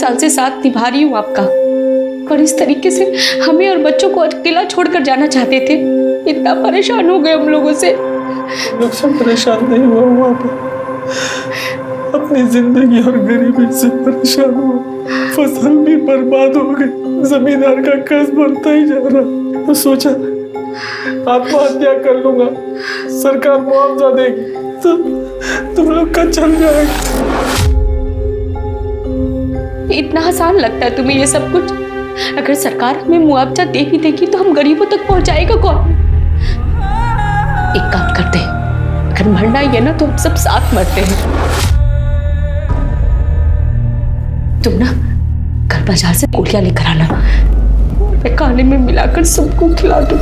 साल से साथ निभा रही हूँ आपका, और इस तरीके से हमें और बच्चों को अकेला छोड़कर जाना चाहते थे। इतना परेशान हो गए हम लोगों से। लोग सब परेशान नहीं हुआ वहाँ पर, अपनी जिंदगी और गरीबी से परेशान हुआ। फसल भी बर्बाद हो गई, जमींदार का कर्ज बढ़ता ही जा रहा। तो सोचा आत्महत्या कर लूंगा, सरकार मुआवजा देगी तो तुम लोग का चल जाएगा। इतना आसान लगता है तुम्हें ये सब कुछ? अगर सरकार हमें मुआवजा दे भी देगी तो हम गरीबों तक पहुंचाएगा कौन? एक काम करते हैं, अगर मरना ही है ना तो हम सब साथ मरते हैं। तुम ना कल बाजार से गोलियां लेकर आना, मैं खाने में मिलाकर सबको खिला दूं।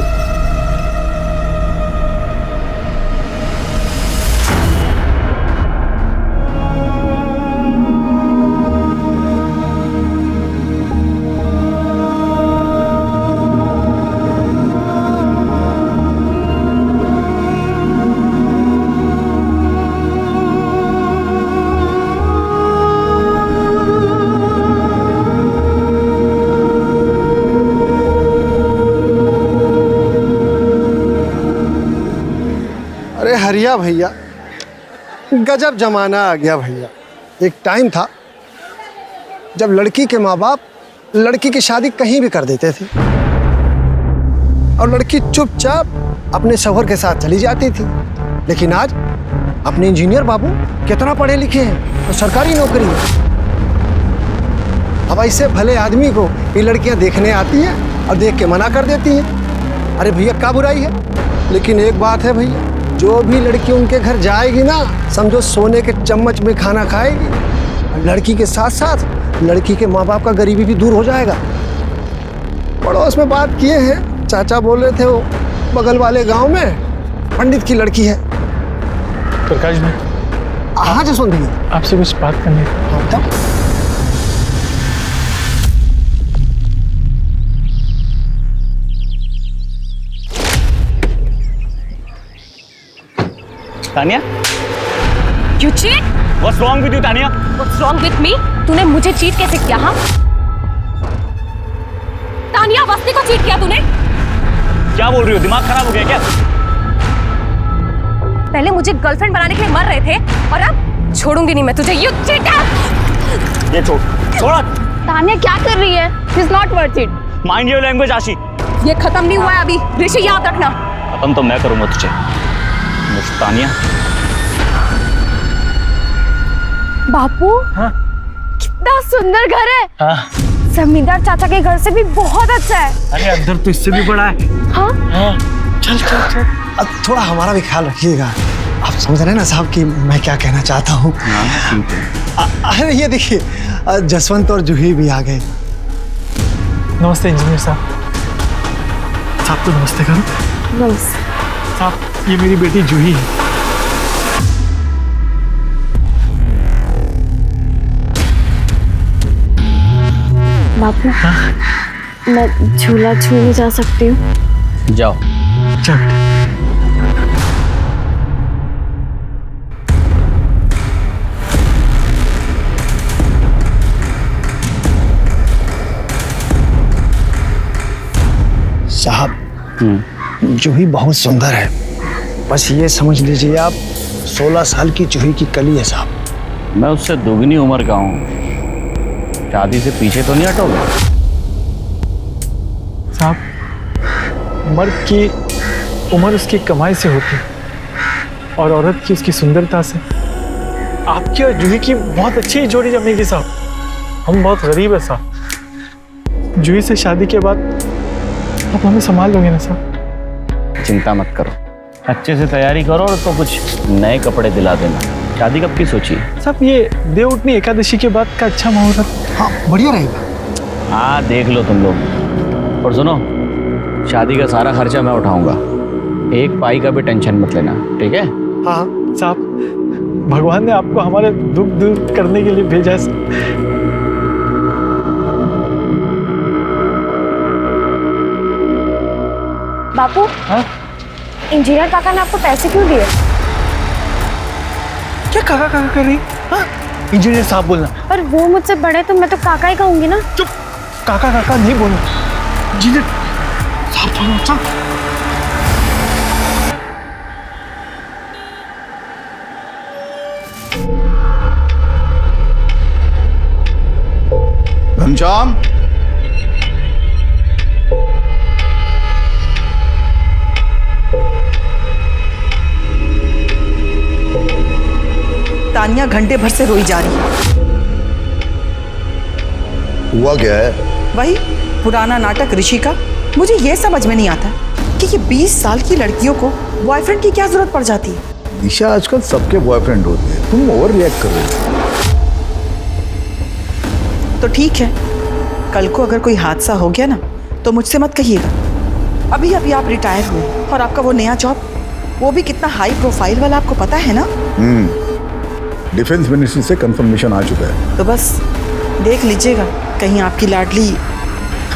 हरिया भैया, गजब जमाना आ गया भैया। एक टाइम था जब लड़की के माँ बाप लड़की की शादी कहीं भी कर देते थे और लड़की चुपचाप अपने शौहर के साथ चली जाती थी। लेकिन आज अपने इंजीनियर बाबू कितना पढ़े लिखे हैं तो सरकारी नौकरी है। अब ऐसे भले आदमी को ये लड़कियां देखने आती हैं और देख के मना कर देती हैं। अरे भैया क्या बुराई है? लेकिन एक बात है भैया, जो भी लड़की उनके घर जाएगी ना, समझो सोने के चम्मच में खाना खाएगी। और लड़की के साथ साथ लड़की के माँ बाप का गरीबी भी दूर हो जाएगा। पड़ोस में बात किए हैं, चाचा बोल रहे थे वो बगल वाले गांव में पंडित की लड़की है। प्रकाश भाई, हाँ जसवंत भैया, आपसे कुछ बात करनी है। Tania, You cheat? what's wrong with you, Tania? What's wrong with me? तूने मुझे चीट कैसे किया? हाँ? तानिया, वस्ती को चीट किया तूने? क्या बोल रही हो? दिमाग खराब हो गया क्या? पहले मुझे गर्लफ्रेंड बनाने के लिए मर रहे थे और अब छोड़ूंगी नहीं मैं तुझे। You cheater! ये छोड़ा। तानिया क्या कर रही है? He's not worth it. Mind your language, आशी। ये खत्म नहीं हुआ है अभी, ऋषि याद रखना। खत्म तो मैं करूंगा तुझे। तानिया, बापू, हाँ? कितना सुंदर घर है। हाँ? जमींदार चाचा के घर से भी बहुत अच्छा है। अरे अंदर तो इससे भी बड़ा है। हाँ? हाँ? चल चल चल। अब थोड़ा हमारा भी ख्याल रखिएगा। आप समझ रहे हैं ना साहब कि मैं क्या कहना चाहता हूँ। अरे ये देखिए, जसवंत और जूही भी आ गए। नमस्ते इंजीनियर साहब। साहब तो नमस्ते करो। नमस्ते साहब, ये मेरी बेटी जूही है। बापू, मैं झूला छूने जा सकती हूँ? जाओ। चल बेटा। साहब, जूही बहुत सुंदर है, बस ये समझ लीजिए आप 16 साल की जूही की कली है साहब। मैं उससे दोगुनी उम्र का हूँ, शादी से पीछे तो नहीं हटोगे? साहब, मर्द की उम्र उसकी कमाई से होती है और औरत की उसकी सुंदरता से। आपकी और जूही की बहुत अच्छी जोड़ी जमेगी साहब। हम बहुत गरीब है साहब। जूही से शादी के बाद आप हमें संभाल लोगे ना साहब? चिंता मत करो, अच्छे से तैयारी करो और तो कुछ नए कपड़े दिला देना। शादी कब की सोची? साहब, ये देवउठनी एकादशी के बाद का अच्छा मुहूर्त। हाँ, बढ़िया रहेगा। हाँ, देख लो तुम लोग। और सुनो, शादी का सारा खर्चा मैं उठाऊंगा, एक पाई का भी टेंशन मत लेना, ठीक है? हाँ साहब, भगवान ने आपको हमारे दुख दूर करने के लिए भेजा है। बापू, हाँ? इंजीनियर काका ने आपको पैसे क्यों दिए? क्या काका काका कर रही? हाँ? इंजीनियर साहब बोलना। पर वो मुझसे बड़े तो मैं तो काका ही कहूंगी ना। चुप, काका काका नहीं बोलना, इंजीनियर साहब बोलना। चल घनश्याम, तानिया घंटे भर से रोई जा रही है। हुआ क्या है? वही पुराना नाटक ऋषि का। मुझे ये समझ में नहीं आता कि ये 20 साल की लड़कियों को बॉयफ्रेंड की क्या जरूरत पड़ जाती है। ईशा, आजकल सबके बॉयफ्रेंड होते हैं, तुम ओवर रिएक्ट कर रहे हो। तो ठीक है, कल को अगर कोई हादसा हो गया ना तो मुझसे मत कहिएगा। अभी अभी आप रिटायर हुए और आपका वो नया जॉब, वो भी कितना हाई प्रोफाइल वाला, आपको पता है ना। डिफेंस मिनिस्ट्री से कंफर्मेशन आ चुका है। तो बस देख लीजिएगा कहीं आपकी लाडली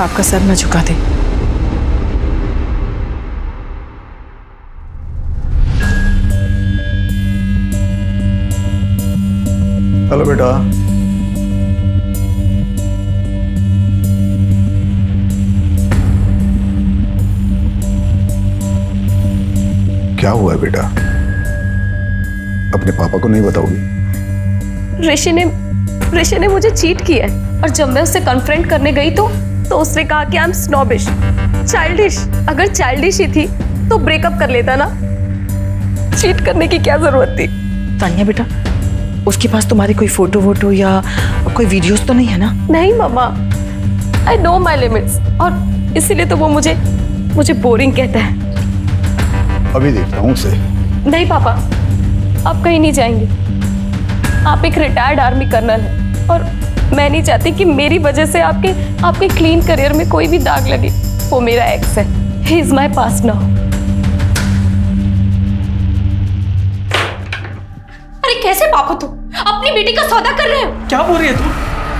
आपका सर न झुका दे। हेलो बेटा। क्या हुआ है बेटा? अपने पापा को नहीं बताओगी? ऋषि ने मुझे चीट किया है और जब मैं उससे कन्फ्रंट करने गई तो उसने कहा कि आई एम स्नॉबिश, चाइल्डिश। अगर चाइल्डिश ही थी तो ब्रेकअप कर लेता ना, चीट करने की क्या जरूरत थी। तानिया बेटा, उसके पास तुम्हारी कोई फोटो वोटो या कोई वीडियोस तो नहीं है ना? नहीं मम्मा, आई नो माई लिमिट्स, और इसीलिए तो वो मुझे बोरिंग कहता है। अभी देखता हूँ उसे। नहीं पापा, आप कहीं नहीं जाएंगे। आप एक रिटायर्ड आर्मी कर्नल हैं और मैं नहीं चाहती कि मेरी वजह से आपके क्लीन करियर में कोई भी दाग लगे। वो मेरा एक्स है, he is my past now. अरे कैसे बाप हो तुम? अपनी बेटी का सौदा कर रहे हो? क्या बोल रही है तू?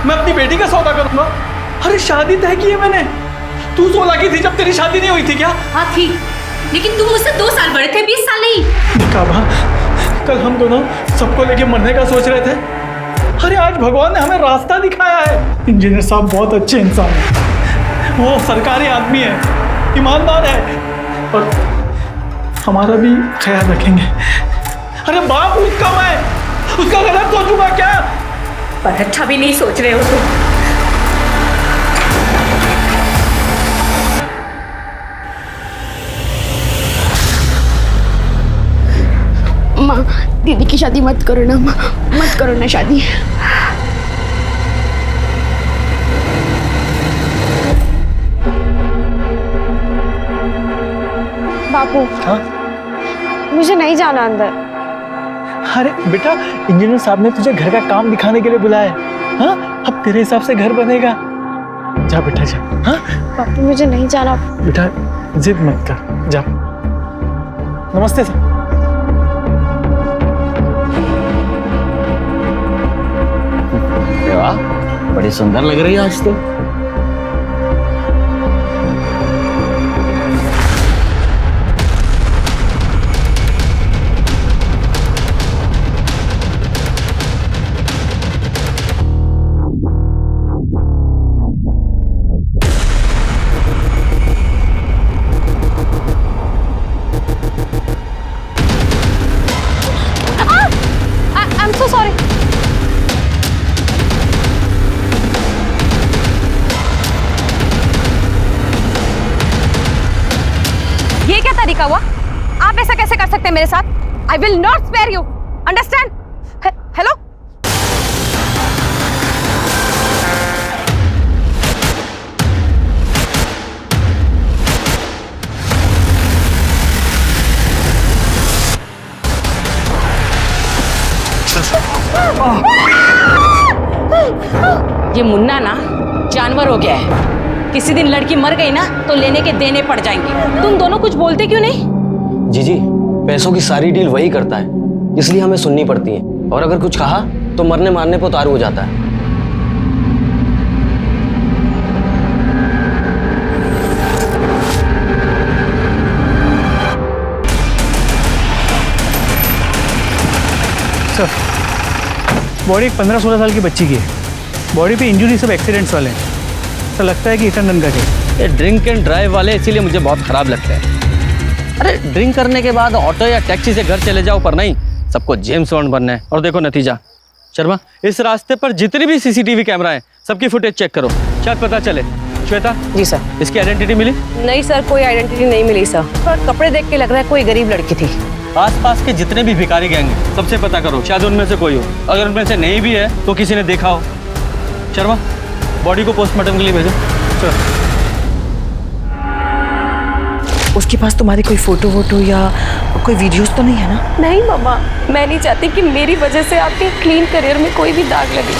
मैं अपनी बेटी का सौदा करूंगा? अरे शादी तय की है मैंने। तू 16 की थी जब तेरी शादी नहीं हुई थी क्या? हाँ थी, लेकिन तुम मुझसे 2 साल बड़े थे, 20 साल नहीं। काबा, कल हम दोनों सबको लेके मरने का सोच रहे थे। अरे आज भगवान ने हमें रास्ता दिखाया है। इंजीनियर साहब बहुत अच्छे इंसान हैं, वो सरकारी आदमी है, ईमानदार है और हमारा भी ख्याल रखेंगे। अरे बाप उसका, मैं उसका गलत सोचूंगा क्या? पर अच्छा भी नहीं सोच रहे हो तुम। माँ, दीदी की शादी मत करो ना माँ, मत करो ना शादी। बापू, हाँ? मुझे नहीं जाना अंदर। अरे बेटा, इंजीनियर साहब ने तुझे घर का काम दिखाने के लिए बुलाया है। हाँ, अब तेरे हिसाब से घर बनेगा। जा बेटा जा। हाँ बापू, मुझे नहीं जाना। बेटा जिद मत कर, जा। नमस्ते सर। वाह, बड़ी सुंदर लग रही है आज तो। I am so sorry. ये क्या तरीका हुआ? आप ऐसा कैसे कर सकते हैं मेरे साथ? I will not spare you, understand? Hello, ये मुन्ना ना जानवर हो गया है। किसी दिन लड़की मर गई ना तो लेने के देने पड़ जाएंगे। तुम दोनों कुछ बोलते क्यों नहीं? जी, पैसों की सारी डील वही करता है, इसलिए हमें सुननी पड़ती है। और अगर कुछ कहा तो मरने मारने पर उतारू हो जाता है। सर बॉडी एक 15-16 साल की बच्ची की है। बॉडी पे इंजरी सब एक्सीडेंट्स वाले हैं। ऐसा लगता है कि हिट एंड रन का केस। ये ड्रिंक एंड ड्राइव वाले इसीलिए मुझे बहुत खराब लगते हैं। अरे ड्रिंक करने के बाद ऑटो या टैक्सी से घर चले जाओ, पर नहीं, सबको जेम्स बॉन्ड बनना है। और देखो नतीजा। शर्मा, इस रास्ते पर जितनी भी सीसीटीवी कैमरा है सबकी फुटेज चेक करो, शायद पता चले। श्वेता, जी सर। इसकी आइडेंटिटी मिली? नहीं सर, कोई आइडेंटिटी नहीं मिली सर, पर कपड़े देख के लग रहा है कोई गरीब लड़की थी। आसपास के जितने भी भिखारी गैंग हैं सबसे पता करो, शायद उनमें से कोई हो। अगर उनमें से नहीं भी है तो किसी ने देखा हो। शर्मा, बॉडी को पोस्टमार्टम के लिए भेजो। चलो। उसके पास तुम्हारी कोई फोटो वोटो या कोई वीडियोस तो नहीं है ना? नहीं मम्मा, मैं नहीं चाहती कि मेरी वजह से आपके क्लीन करियर में कोई भी दाग लगे।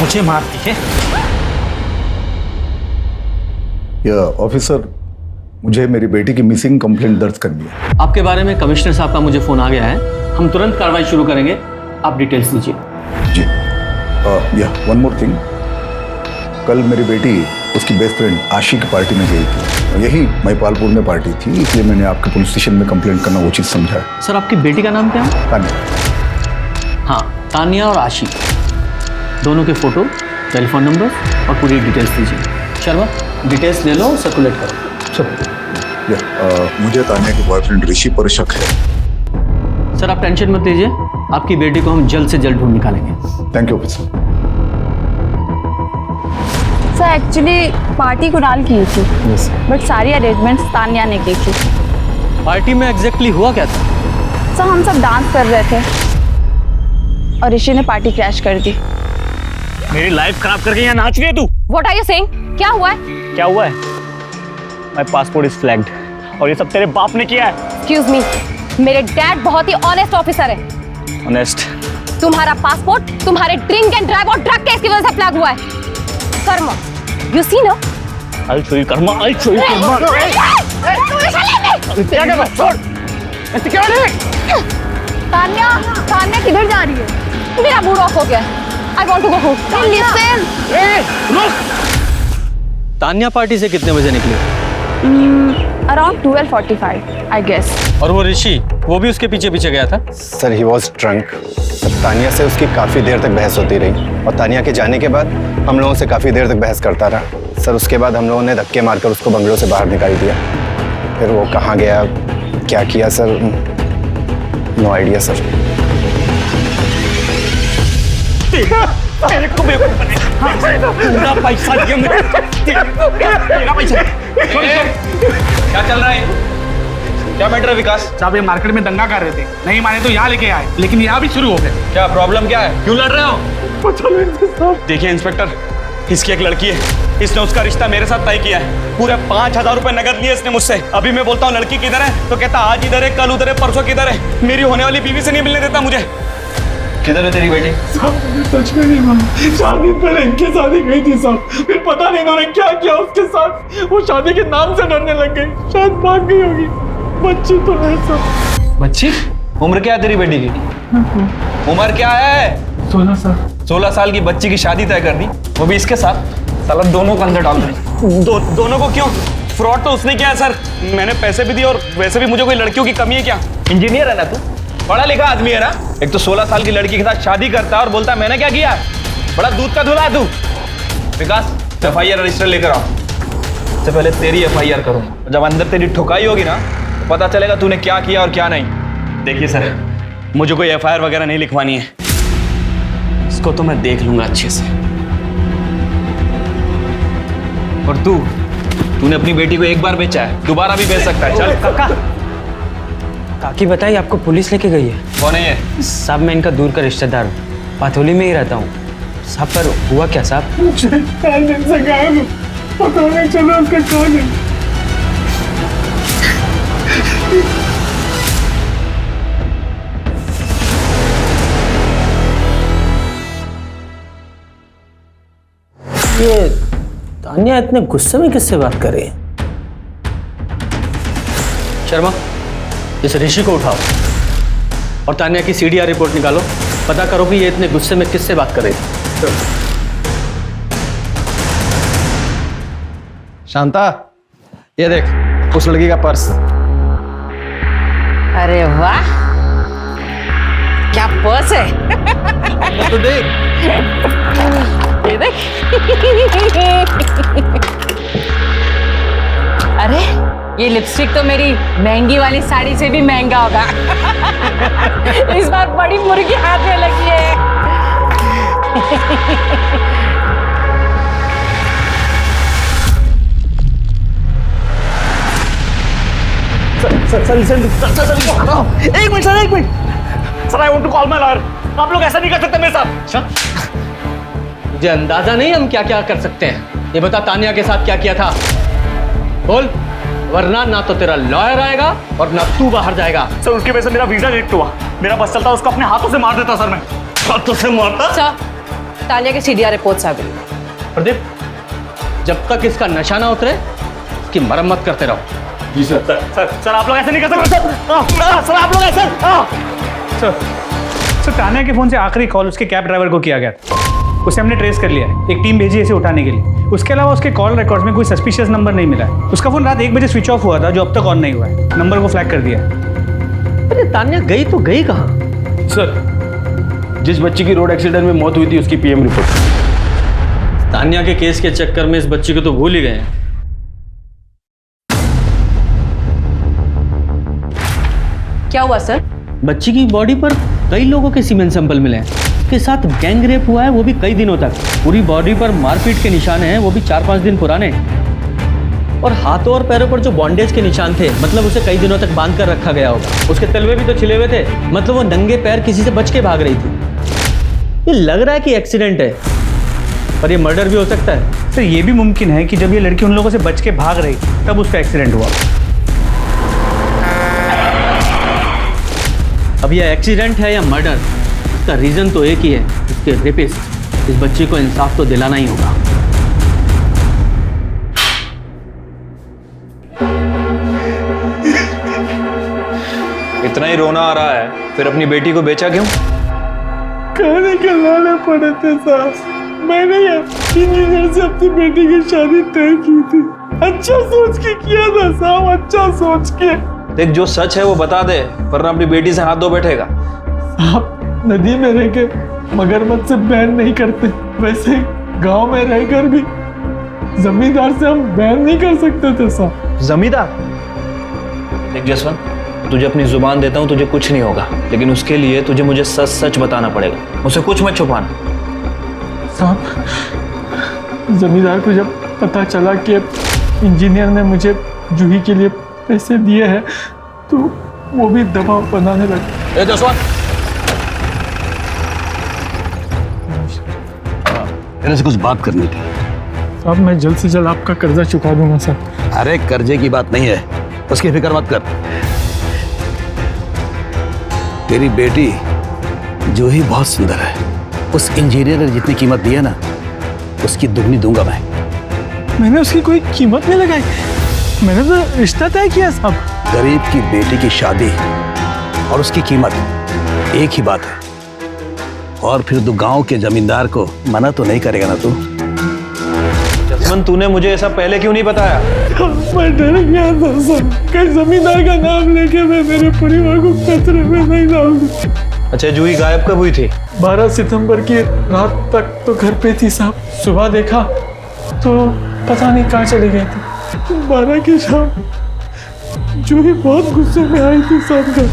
मुझे मारती है। या ऑफिसर, मुझे मेरी बेटी की मिसिंग कंप्लेंट दर्ज करनी है। आपके बारे में कमिश्नर साहब का मुझे फोन आ गया है, हम तुरंत कार्रवाई शुरू करेंगे। आप डिटेल्स दीजिए। जी। या वन मोर थिंग, कल मेरी बेटी उसकी बेस्ट फ्रेंड आशी की पार्टी में गई थी। यही महिपालपुर में पार्टी थी, इसलिए मैंने आपके पुलिस स्टेशन में कंप्लेंट करना उचित समझा है। सर, आपकी बेटी का नाम क्या है? तानिया। हाँ, तानिया और आशी, दोनों के फोटो, टेलीफोन नंबर और पूरी डिटेल्स दीजिए। शर्मा, डिटेल्स ले लो, सर्कुलेट करो। सर, मुझे तानिया के बॉयफ्रेंड ऋषि पर शक है। सर, आप टेंशन मत लीजिए, आपकी बेटी को हम जल्द से जल्द ढूंढ निकालेंगे। Thank you officer. Sir actually party Kunal की थी, बट सारी अरेंजमेंट्स तानिया ने की थी। पार्टी में एग्जैक्टली हुआ क्या था? सर हम सब डांस कर रहे थे और ऋषि ने पार्टी क्रैश कर दी। मेरी लाइफ खराब करके यहाँ नाच रही है तू? What are you saying? क्या हुआ है? क्या हुआ है? माय पासपोर्ट इज फ्लैग्ड और ये सब तेरे बाप ने किया है। Excuse me, मेरे डैड बहुत ही ऑनेस्ट ऑफिसर है। ऑनेस्ट? तुम्हारा पासपोर्ट तुम्हारे ड्रिंक एंड ड्राइव और ड्रग केस की वजह से फ्लैग हुआ है। कर्मा, you see ना? I'll show you karma, I'll show you karma। क्या कर रहा है? छोड़। ऐसे क्या है? तानिया किधर जा रही है? मेरा मूड ऑफ हो गया है। I want to go home. Listen. Tania party से कितने बजे निकली? Around 12:45 I guess. और वो ऋषि, वो भी उसके पीछे पीछे गया था? Sir he was drunk. Tania से उसकी काफ़ी देर तक बहस होती रही और तानिया के जाने के बाद हम लोगों से काफ़ी देर तक बहस करता रहा। सर उसके बाद हम लोगों ने धक्के मारकर उसको बंगलों से बाहर निकाल दिया। फिर वो कहाँ गया, क्या किया सर, नो आइडिया सर। मेरे को बेवकूफ बने। पूरा पैसा दिया मुझे। तेरा पैसा। क्या चल रहा है? क्या मैटर है विकास? साहब ये मार्केट में दंगा कर रहे थे, नहीं माने तो यहाँ लेके आए, लेकिन यहाँ भी शुरू हो गए। क्या प्रॉब्लम क्या है? क्यों लड़ रहे हो? देखिए इंस्पेक्टर, इसकी एक लड़की है, इसने उसका रिश्ता मेरे साथ तय किया है। पूरे 5,000 रुपए नगद लिए इसने मुझसे। अभी मैं बोलता हूँ लड़की किधर है तो कहता आज इधर है, कल उधर है, परसों किधर है। मेरी होने वाली बीवी से नहीं मिलने देता मुझे। किधर है तेरी बेटी? सच में नहीं मालूम। 4 दिन पहले इनके शादी गई थी साहब, फिर पता नहीं इन्होंने क्या किया उसके साथ। वो शादी के नाम से डरने लग गई, शायद भाग गई होगी। बच्ची तो है सब। बच्ची? उम्र क्या है तेरी बेटी की? उम्र क्या है? 16 साल। 16 साल की बच्ची की शादी तय कर दी, वो भी इसके साथ। साला दोनों को अंदर डाल दे। दोनों को क्यों? फ्रॉड तो उसने किया है सर, मैंने पैसे भी दिए और वैसे भी मुझे कोई लड़कियों की कमी है क्या? इंजीनियर है ना तू, पढ़ा लिखा आदमी है ना। एक तो 16 साल की लड़की के साथ शादी करता है और बोलता है मैंने क्या किया। बड़ा दूध का धुला है तू। विकास, FIR रजिस्टर लेकर आओ। सबसे पहले तेरी FIR करूँ, जब अंदर तेरी ठुकाई होगी ना तो पता चलेगा तूने क्या किया और क्या नहीं। देखिए सर, मुझे कोई FIR वगैरह नहीं लिखवानी है, इसको तो मैं देख लूंगा अच्छे से। और तूने अपनी बेटी को एक बार बेचा है, दोबारा भी बेच सकता है। चल काका, काकी बताइए, आपको पुलिस लेके गई है? कौन है ये? साहब मैं इनका दूर का रिश्तेदार हूँ, पाथोली में ही रहता हूँ साहब। पर हुआ क्या साहब? 4 दिन से गायब है, पता नहीं चला उसका कौन है। ये तानिया इतने गुस्से में किससे बात कर रही है? शर्मा, इस ऋषि को उठाओ और तानिया की CDR रिपोर्ट निकालो, पता करो कि ये इतने गुस्से में किससे बात कर रही थी। शांता, ये देख उस लड़की का पर्स। अरे वाह, क्या पर्स है? तो देख। ये देख। अरे ये लिपस्टिक तो मेरी महंगी वाली साड़ी से भी महंगा होगा। इस बार बड़ी मुर्गी हाथ में लगी है। सर एक minute sir, I want to call my lawyer. आप लोग ऐसा नहीं कर सकते मेरे साथ। मुझे अंदाजा नहीं हम क्या क्या कर सकते हैं। ये बता तानिया के साथ क्या किया था, बोल, वरना ना तो तेरा लॉयर आएगा और ना तू बाहर जाएगा। सर उसकी वजह से मेरा वीजा रिजेक्ट हुआ। मेरा बस चलता उसको अपने हाथों से मार देता सर, मैं हाथों से मारता। सर तानिया के सीडीआर रिपोर्ट्स आ गई। प्रदीप, जब तक इसका नशा ना उतरे इसकी मरम्मत करते रहो। जी सर। सर आप लोग ऐसे नहीं कर सकते सर आप लोग ऐसे। सर तानिया के फोन से आखिरी कॉल उसके कैब ड्राइवर को किया गया था। उसे हमने ट्रेस कर लिया है। एक टीम भेजी है इसे उठाने के लिए। उसके अलावा उसके कॉल रिकॉर्ड्स में कोई सस्पिशियस नंबर नहीं मिला है। उसका फोन रात 1 बजे स्विच ऑफ हुआ था, जो अब तक ऑन नहीं हुआ है। नंबर को फ्लैग कर दिया है। अरे तानिया गई तो गई कहाँ? सर, जिस बच्ची की रोड एक्सीडेंट में मौत हुई थी उसकी पीएम रिपोर्ट। तानिया के केस के चक्कर में इस बच्ची को तो भूल ही गए हैं। क्या हुआ सर? बच्ची की बॉडी पर कई लोगों के सीमेंट सैंपल मिले हैं। उसके साथ गैंग रेप हुआ है, वो भी कई दिनों तक। पूरी बॉडी पर मारपीट के निशान हैं, वो भी 4-5 दिन पुराने। और हाथों और पैरों पर जो बॉन्डेज के निशान थे, मतलब उसे कई दिनों तक बांध कर रखा गया होगा। उसके तलवे भी तो छिले हुए थे, मतलब वो नंगे पैर किसी से बच के भाग रही थी। ये लग रहा है कि एक्सीडेंट है, पर ये मर्डर भी हो सकता है। सर ये भी मुमकिन है कि जब ये लड़की उन लोगों से बच के भाग रही तब उसका एक्सीडेंट हुआ। अब यह एक्सीडेंट है या मर्डर, इसका रीजन तो एक ही है, इसके रेपिस्ट। इस बच्चे को इंसाफ तो दिलाना ही होगा। इतना ही रोना आ रहा है, फिर अपनी बेटी को बेचा क्यों? खाने के लाने पड़े थे साहब। मैंने इंजीनियर से अपनी बेटी की शादी तय की थी। अच्छा सोच के किया था साहब, अच्छा सोच के। देख जो सच है वो बता दे, वरना अपनी बेटी से हाथ धो बैठेगा। साहब नदी में रह के मगरमच्छ से बैन नहीं करते, वैसे गांव में रहकर भी जमींदार से हम बैन नहीं कर सकते थे साहब। जमींदार? देख जसवंत, तुझे अपनी जुबान देता हूँ, तुझे कुछ नहीं होगा, लेकिन उसके लिए तुझे मुझे सच सच बताना पड़ेगा। मुझसे कुछ मत छुपाना। साहब जमींदार को जब पता चला कि इंजीनियर ने मुझे जूही के लिए पैसे दिए हैं, तो वो भी दबाव बनाने लगे। मेरे से कुछ बात करनी थी। साहब मैं जल्द से जल्द आपका कर्जा चुका दूंगा साहब। अरे कर्जे की बात नहीं है, उसकी फिक्र मत कर। तेरी बेटी जूही बहुत सुंदर है। उस इंजीनियर ने जितनी कीमत दी है ना, उसकी दुगनी दूंगा मैं। मैंने उसकी कोई कीमत नहीं लगाई, मैंने तो रिश्ता तय किया साहब। गरीब की बेटी की शादी और उसकी कीमत एक ही बात है। और फिर तू गांव के जमींदार को मना तो नहीं करेगा ना तू? जसवंत तूने मुझे ऐसा पहले क्यों नहीं बताया? मैं डर गया था साहब, कहीं जमींदार का नाम लेके मैं मेरे परिवार को खतरे में नहीं डालूंगा। अच्छा जूही गायब कब हुई थी? 12 सितंबर की रात तक तो घर पे थी साहब। सुबह देखा तो पता नहीं कहाँ चली गई थी। 12 की शाम जूही बहुत गुस्से में आई थी साहब घर।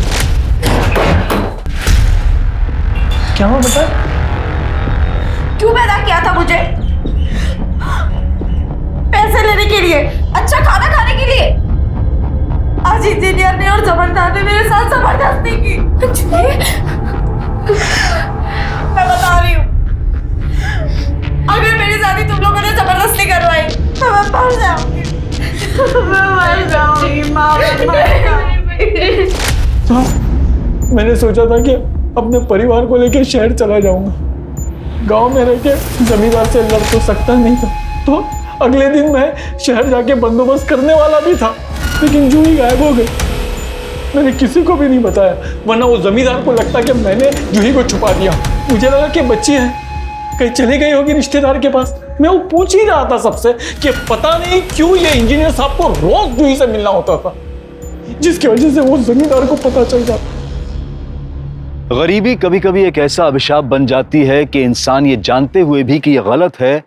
क्या हुआ बता? क्यों पैदा किया था मुझे? पैसे लेने के लिए, अच्छा खाना खाने के लिए। आज इंजीनियर ने और जबरदार ने मेरे साथ जबरदस्ती की। मैं बता रही हूँ, अगर मेरी शादी तुम लोगों ने जबरदस्ती करवाई तो मैं मर जाऊंगी। मैं मर जाऊंगी माँ, मैं मर जाऊंगी। साहब मैंने सोचा था कि अपने परिवार को लेकर शहर चला जाऊंगा। गांव में रह के जमींदार से लड़ तो सकता नहीं था, तो अगले दिन मैं शहर जाके बंदोबस्त करने वाला भी था, लेकिन जूही गायब हो गई। मैंने किसी को भी नहीं बताया, वरना वो जमींदार को लगता कि मैंने जूही को छुपा दिया। मुझे लगा कि बच्ची है, कहीं चली गई होगी रिश्तेदार के पास। मैं वो पूछ ही रहा था सबसे कि पता नहीं क्यों ये इंजीनियर साहब को रोज जूही से मिलना होता था, जिसकी वजह से वो जमींदार को पता चल जाता। गरीबी कभी कभी एक ऐसा अभिशाप बन जाती है कि इंसान ये जानते हुए भी कि ये गलत है,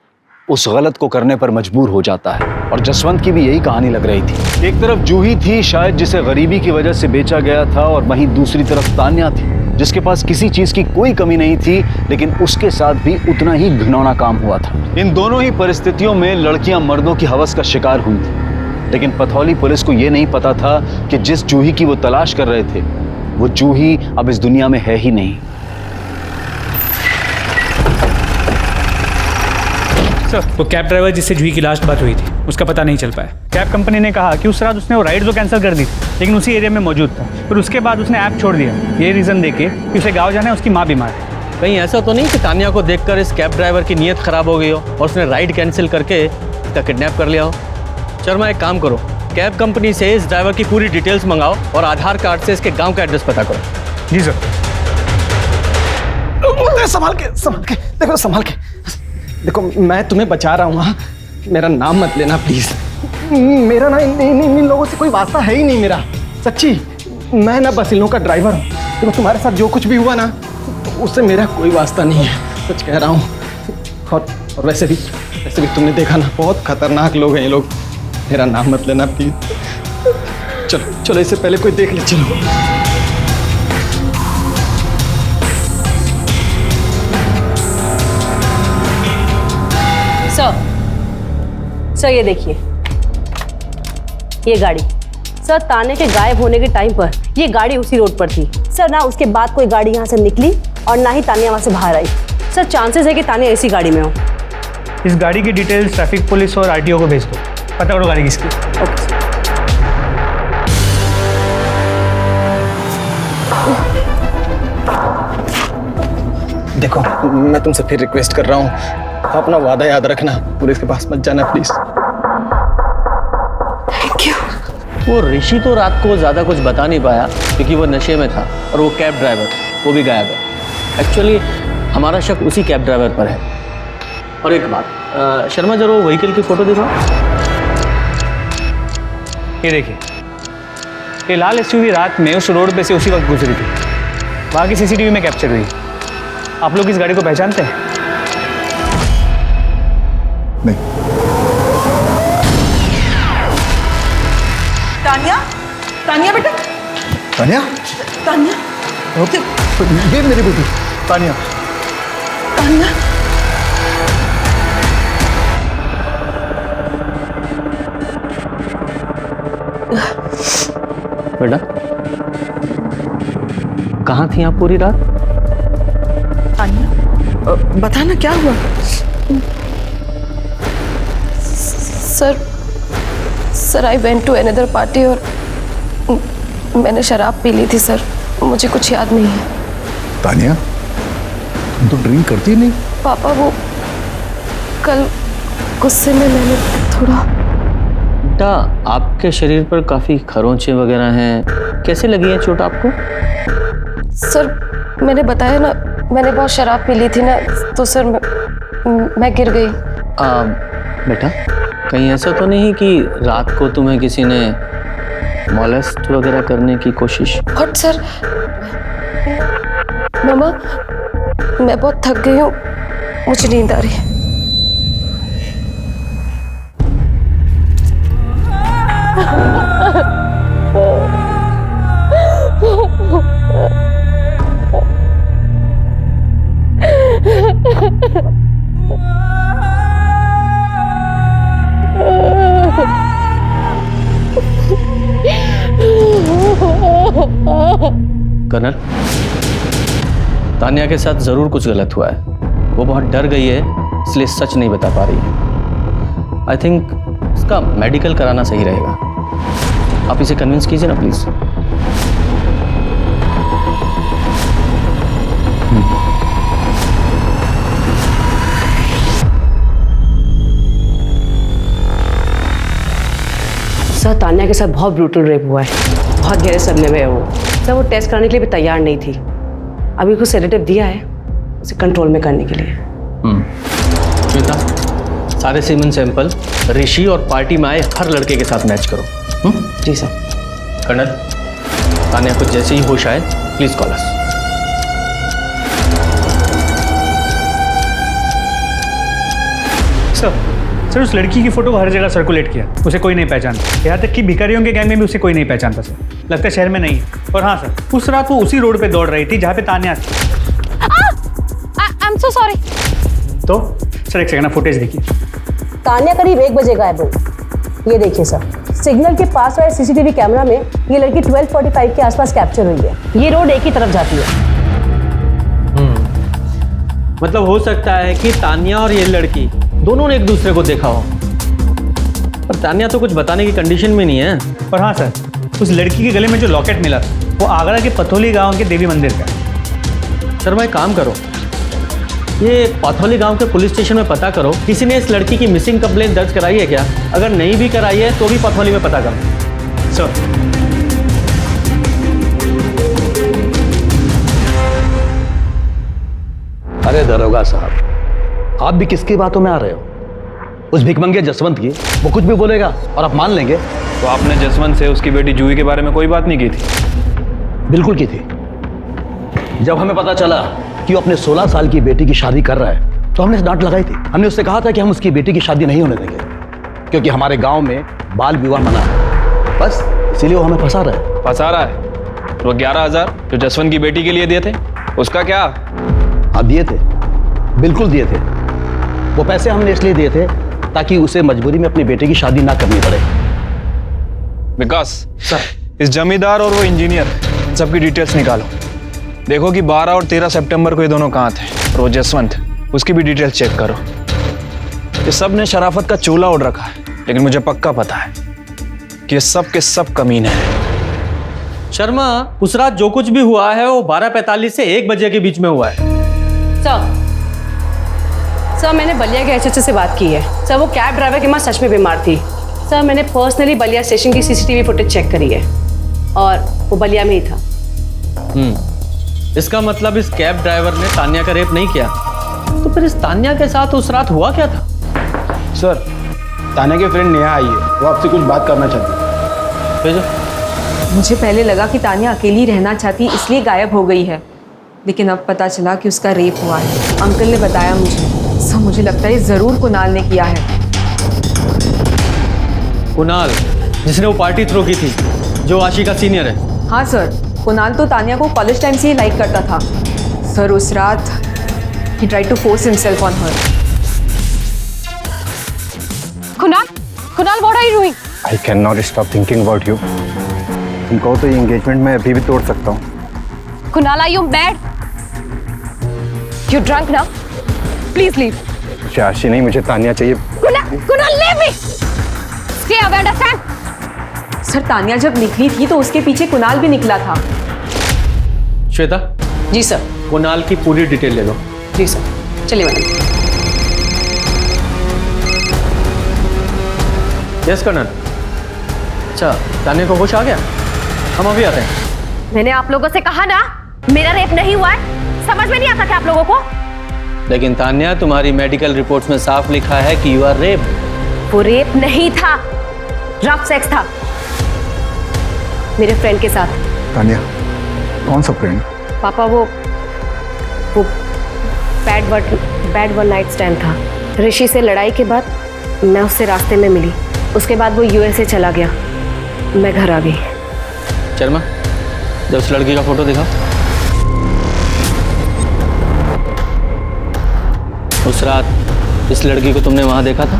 उस गलत को करने पर मजबूर हो जाता है। और जसवंत की भी यही कहानी लग रही थी। एक तरफ जूही थी शायद जिसे गरीबी की वजह से बेचा गया था, और वहीं दूसरी तरफ तान्या थी जिसके पास किसी चीज की कोई कमी नहीं थी, लेकिन उसके साथ भी उतना ही घिनौना काम हुआ था। इन दोनों ही परिस्थितियों में लड़कियां मर्दों की हवस का शिकार हुई थी, लेकिन पथौली पुलिस को यह नहीं पता था कि जिस जूही की वो तलाश कर रहे थे वो जूही अब इस दुनिया में है ही नहीं। सर, वो कैब ड्राइवर जिससे जूही की लास्ट बात हुई थी उसका पता नहीं चल पाया। कैब कंपनी ने कहा कि उस रात उसने वो राइड तो कैंसिल कर दी थी, लेकिन उसी एरिया में मौजूद था। फिर उसके बाद उसने ऐप छोड़ दिया, ये रीज़न देके कि उसे गाँव जाना है, उसकी माँ बीमार है। कहीं ऐसा तो नहीं कि तान्या को देखकर इस कैब ड्राइवर की नीयत खराब हो गई हो और उसने राइड कैंसिल करके इसका किडनैप कर लिया हो? शर्मा, एक काम करो, कैब कंपनी से इस ड्राइवर की पूरी डिटेल्स मंगाओ और आधार कार्ड से इसके गांव का एड्रेस पता करो। जी सर। संभाल के देखो, संभाल के देखो, मैं तुम्हें बचा रहा हूँ। हाँ, मेरा नाम मत लेना प्लीज। मेरा ना इन लोगों से कोई वास्ता है ही नहीं मेरा, सच्ची। मैं ना बस इन लोगों का ड्राइवर हूँ। देखो, तुम्हारे साथ जो कुछ भी हुआ ना, तो उससे मेरा कोई वास्ता नहीं है, सच कह रहा हूँ। और वैसे भी तुमने देखा ना, बहुत खतरनाक लोग हैं ये लोग। मेरा नाम मत लेना प्लीज। चलो चलो, इससे पहले कोई देख ले। चलो। सर, ये देखिए, ये गाड़ी। सर, तान्या के गायब होने के टाइम पर ये गाड़ी उसी रोड पर थी। सर, ना उसके बाद कोई गाड़ी यहाँ से निकली और ना ही तान्या वहाँ से बाहर आई। सर, चांसेस है कि तान्या इसी गाड़ी में हो। इस गाड़ी की डिटेल्स ट्रैफिक पुलिस और आरटीओ को भेज दो, पता करो गाड़ी किसकी। ओके। देखो, मैं तुमसे फिर रिक्वेस्ट कर रहा हूँ, अपना वादा याद रखना, पुलिस के पास मत जाना प्लीज। Thank you. वो ऋषि तो रात को ज़्यादा कुछ बता नहीं पाया क्योंकि वो नशे में था, और वो कैब ड्राइवर वो भी गायब है। एक्चुअली हमारा शक उसी कैब ड्राइवर पर है। और एक बात, शर्मा, जरा वो व्हीकल की फ़ोटो दिखाओ। ये देखिए, ये लाल एसयूवी रात में उस रोड पे से उसी वक्त गुजरी थी, वहाँ की सीसीटीवी में कैप्चर हुई। आप लोग इस गाड़ी को पहचानते हैं? नहीं। तान्या बेटा, तान्या, ये मेरी बेटी तान्या। बेटा, कहाँ थी आप पूरी रात? बता ना क्या हुआ। Sir, I went to another party और मैंने शराब पी ली थी सर, मुझे कुछ याद नहीं है। तान्या, तुम तो ड्रिंक करती नहीं। पापा, वो कल गुस्से में मैंने थोड़ा। बेटा, आपके शरीर पर काफ़ी खरोंचे वगैरह हैं, कैसे लगी है चोट आपको? सर, मैंने बताया ना, मैंने बहुत शराब पी ली थी ना, तो सर मैं गिर गई। बेटा, कहीं ऐसा तो नहीं कि रात को तुम्हें किसी ने मॉलेस्ट वगैरह करने की कोशिश? बट सर, मामा, मैं बहुत थक गई हूँ, मुझे नींद आ रही है। कर्नल, तान्या के साथ जरूर कुछ गलत हुआ है। वो बहुत डर गई है, इसलिए सच नहीं बता पा रही है। आई थिंक इसका मेडिकल कराना सही रहेगा। आप इसे कन्विंस कीजिए ना प्लीज। सर, तान्या के साथ बहुत ब्रूटल रेप हुआ है, बहुत गहरे सदमे में है वो। सर, वो टेस्ट कराने के लिए भी तैयार नहीं थी। अभी कुछ सेडेटिव दिया है उसे कंट्रोल में करने के लिए। श्वेता, सारे सीमन सैंपल ऋषि और पार्टी में आए हर लड़के के साथ मैच करो। जी सर। कर्नल, तान्या को जैसे ही होश आए प्लीज कॉल अस। सर उस लड़की की फोटो हर जगह सर्कुलेट किया, उसे कोई नहीं पहचानता। यहाँ तक कि भिखारियों के गैंग में भी उसे कोई नहीं पहचानता सर। लगता है शहर में नहीं है। और हाँ सर, उस रात वो उसी रोड पे दौड़ रही थी जहाँ पे तान्या थी। I am so sorry. तो सर एक सेकंड फुटेज देखिए। तान्या करीब 1 बजे गायब हुई। ये देखिए सर, सिग्नल के पास वाले सीसीटीवी कैमरा में ये लड़की 12:45 के आसपास कैप्चर हुई है। ये रोड एक ही तरफ जाती है। मतलब हो सकता है कि तान्या और ये लड़की दोनों ने एक दूसरे को देखा हो, पर तान्या तो कुछ बताने की कंडीशन में नहीं है। और हाँ सर, उस लड़की के गले में जो लॉकेट मिला वो आगरा के पथौली गांव के देवी मंदिर का है। शर्मा एक काम करो, ये पथौली गांव के पुलिस स्टेशन में पता करो किसी ने इस लड़की की मिसिंग कंप्लेंट दर्ज कराई है क्या। अगर नहीं भी कराई है तो भी पथौली में पता करो। सर अरे दरोगा साहब, आप भी किसकी बातों में आ रहे हो? उस भिखमंगे जसवंत की, वो कुछ भी बोलेगा और आप मान लेंगे? तो आपने जसवंत से उसकी बेटी जूही के बारे में कोई बात नहीं की थी? बिल्कुल की थी। जब हमें पता चला कि वो अपने 16 साल की बेटी की शादी कर रहा है तो हमने डांट लगाई थी। हमने उससे कहा था कि हम उसकी बेटी की शादी नहीं होने देंगे, क्योंकि हमारे गांव में बाल विवाह मना है। बस इसीलिए वो हमें फंसा रहा है। फंसा रहा है? तो 11,000 जो जसवंत की बेटी के लिए दिए थे, उसका क्या? हाँ दिए थे, बिल्कुल दिए थे। वो पैसे हमने इसलिए दिए थे ताकि उसे मजबूरी में अपनी बेटे की शादी ना करनी पड़े। विकास सर, इस जमींदार और वो इंजीनियर, इन सबकी डिटेल्स निकालो। देखो कि 12 और 13 सितंबर को ये दोनों कहाँ थे, और वो जसवंत, उसकी भी डिटेल्स चेक करो। ये सब ने शराफत का चोला ओढ़ रखा है, लेकिन मुझे पक्का पता है कि ये सब के सब कमीने हैं। शर्मा, उस रात जो कुछ भी हुआ है वो 12:45 से 1 बजे के बीच में हुआ है। सर मैंने बलिया के एचएचओ से बात की है। सर वो कैब ड्राइवर की माँ सच में बीमार थी। सर मैंने पर्सनली बलिया स्टेशन की सीसीटीवी फुटेज चेक करी है और वो बलिया में ही था। इसका मतलब इस कैब ड्राइवर ने तान्या का रेप नहीं किया, तो फिर इस तान्या के साथ उस रात हुआ क्या था? सर तान्या के फ्रेंड नेहा आई है, वो आपसे कुछ बात करना चाहती है। मुझे पहले लगा कि तान्या अकेली रहना चाहती इसलिए गायब हो गई है, लेकिन अब पता चला कि उसका रेप हुआ है। अंकल ने बताया मुझे। सर मुझे लगता है जरूर कुणाल ने किया है। कुणाल, जिसने वो पार्टी थ्रो की थी, जो आशी का सीनियर है। हाँ सर, कुणाल तो तान्या को कॉलेज टाइम से ही लाइक करता था। सर उस रात he tried to force himself on her. Kunal, what are you doing? I cannot stop thinking about you. तुम कहो तो ये एंगेजमेंट मैं अभी भी तोड़ सकता हूँ। Kunal, are you mad? You drunk now? Please leave. मुझे आशी नहीं, मुझे तान्या चाहिए। Kunal, leave me. Stay away, understand? Sir Tanya जब निकली थी तो उसके पीछे कुणाल भी निकला था। श्वेता। जी सर। कुणाल की पूरी डिटेल ले लो। जी सर, चलिए मैडम। Yes colonel. अच्छा, तान्या को होश आ गया? हम अभी आते हैं। मैंने आप लोगों से कहा ना, मेरा रेप नहीं हुआ है। समझ में नहीं आता क्या आप लोगों को? लेकिन तान्या, तुम्हारी मेडिकल रिपोर्ट्स में साफ लिखा है कि यू आर रेप। वो रेप नहीं था, रफ सेक्स था मेरे फ्रेंड के साथ। तान्या, कौन सा फ्रेंड? पापा वो बैड वन नाइट स्टैंड था। ऋषि से लड़ाई के बाद मैं उससे रास्ते में मिली। उसके बाद वो यूएसए चला गया, मैं घर आ गई। शर्मा, जब उस लड़की का फोटो दिखा। उस रात इस लड़की को तुमने वहां देखा था?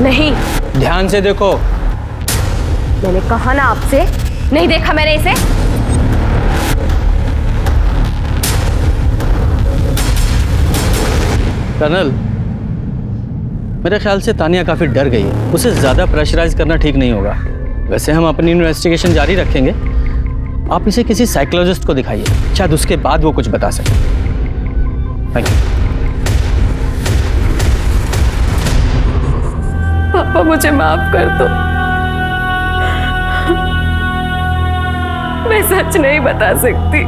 नहीं। ध्यान से देखो। मैंने कहा ना आपसे, नहीं देखा मैंने इसे। कर्नल, मेरे ख्याल से तान्या काफी डर गई है। उसे ज्यादा प्रेशराइज करना ठीक नहीं होगा। वैसे हम अपनी इन्वेस्टिगेशन जारी रखेंगे। आप इसे किसी साइकोलॉजिस्ट को दिखाइए, शायद उसके बाद वो कुछ बता सके। Thank you. पापा मुझे माफ कर दो, मैं सच नहीं बता सकती।